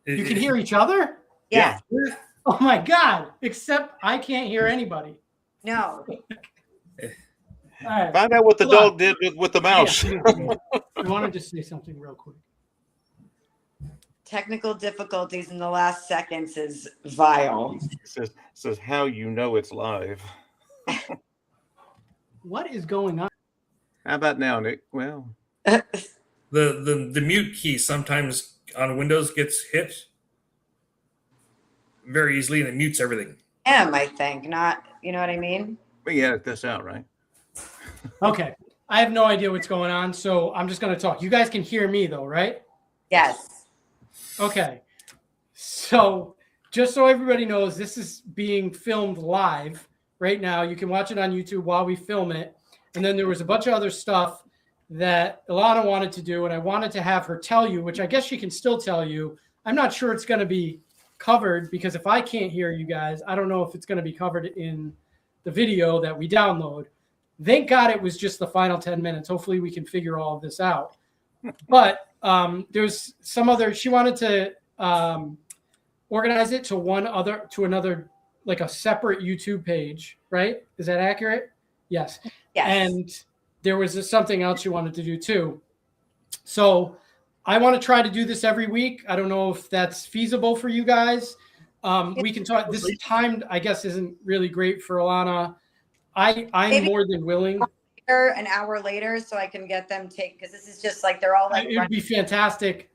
S1: you can hear each other?
S5: Yes.
S1: Oh my God! Except I can't hear anybody.
S5: No.
S1: All right.
S4: Find out what the
S1: Hold on.
S4: dog did with the mouse.
S1: Yeah. I wanted to say something real quick.
S5: Technical difficulties in the last seconds is vile.
S4: says how you know it's live.
S1: What is going on?
S4: How about now, Nick? Well,
S3: The mute key sometimes on Windows gets hit very easily and it mutes everything.
S5: I think, not, you know what I mean?
S4: we edit this out, right?
S1: Okay. I have no idea what's going on, so I'm just going to talk. You guys can hear me though, right?
S5: Yes.
S1: Okay. So just so everybody knows, this is being filmed live right now. You can watch it on YouTube while we film it. And then there was a bunch of other stuff that Ilana wanted to do, and I wanted to have her tell you, which I guess she can still tell you. I'm not sure it's going to be covered because if I can't hear you guys, I don't know if it's going to be covered in the video that we download. Thank God it was just the final 10 minutes. Hopefully we can figure all of this out. But there's some other, she wanted to organize it to another, like a separate YouTube page, right? Is that accurate? Yes.
S5: Yes.
S1: And there was something else she wanted to do too. So I want to try to do this every week. I don't know if that's feasible for you guys. We can talk. This time, I guess, isn't really great for Alana. I'm
S5: Maybe
S1: more than willing.
S5: an hour later so I can get them take, because this is just like they're all like
S1: It would be fantastic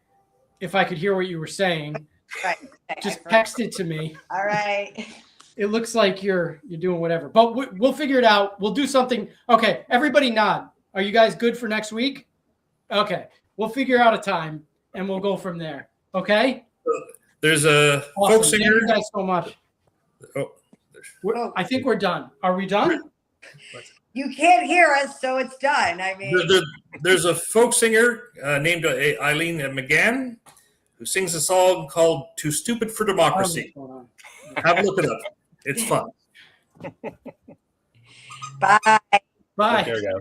S1: if I could hear what you were saying.
S5: right. Okay,
S1: Just
S5: I forgot.
S1: text it to me.
S5: All right.
S1: It looks like you're doing whatever, but we'll figure it out. We'll do something. Okay, everybody nod. Are you guys good for next week? Okay, we'll figure out a time and we'll go from there. Okay.
S3: There's a
S1: Awesome.
S3: folk
S1: Thank
S3: singer.
S1: you guys so much.
S3: Oh,
S1: I think we're done. Are we done?
S5: You can't hear us, so it's done. I mean,
S3: there's a folk singer named Eileen McGann who sings a song called "Too Stupid for Democracy."
S1: Hold on.
S3: Have a look it up. It's fun.
S5: bye.
S1: Bye.
S4: There you go.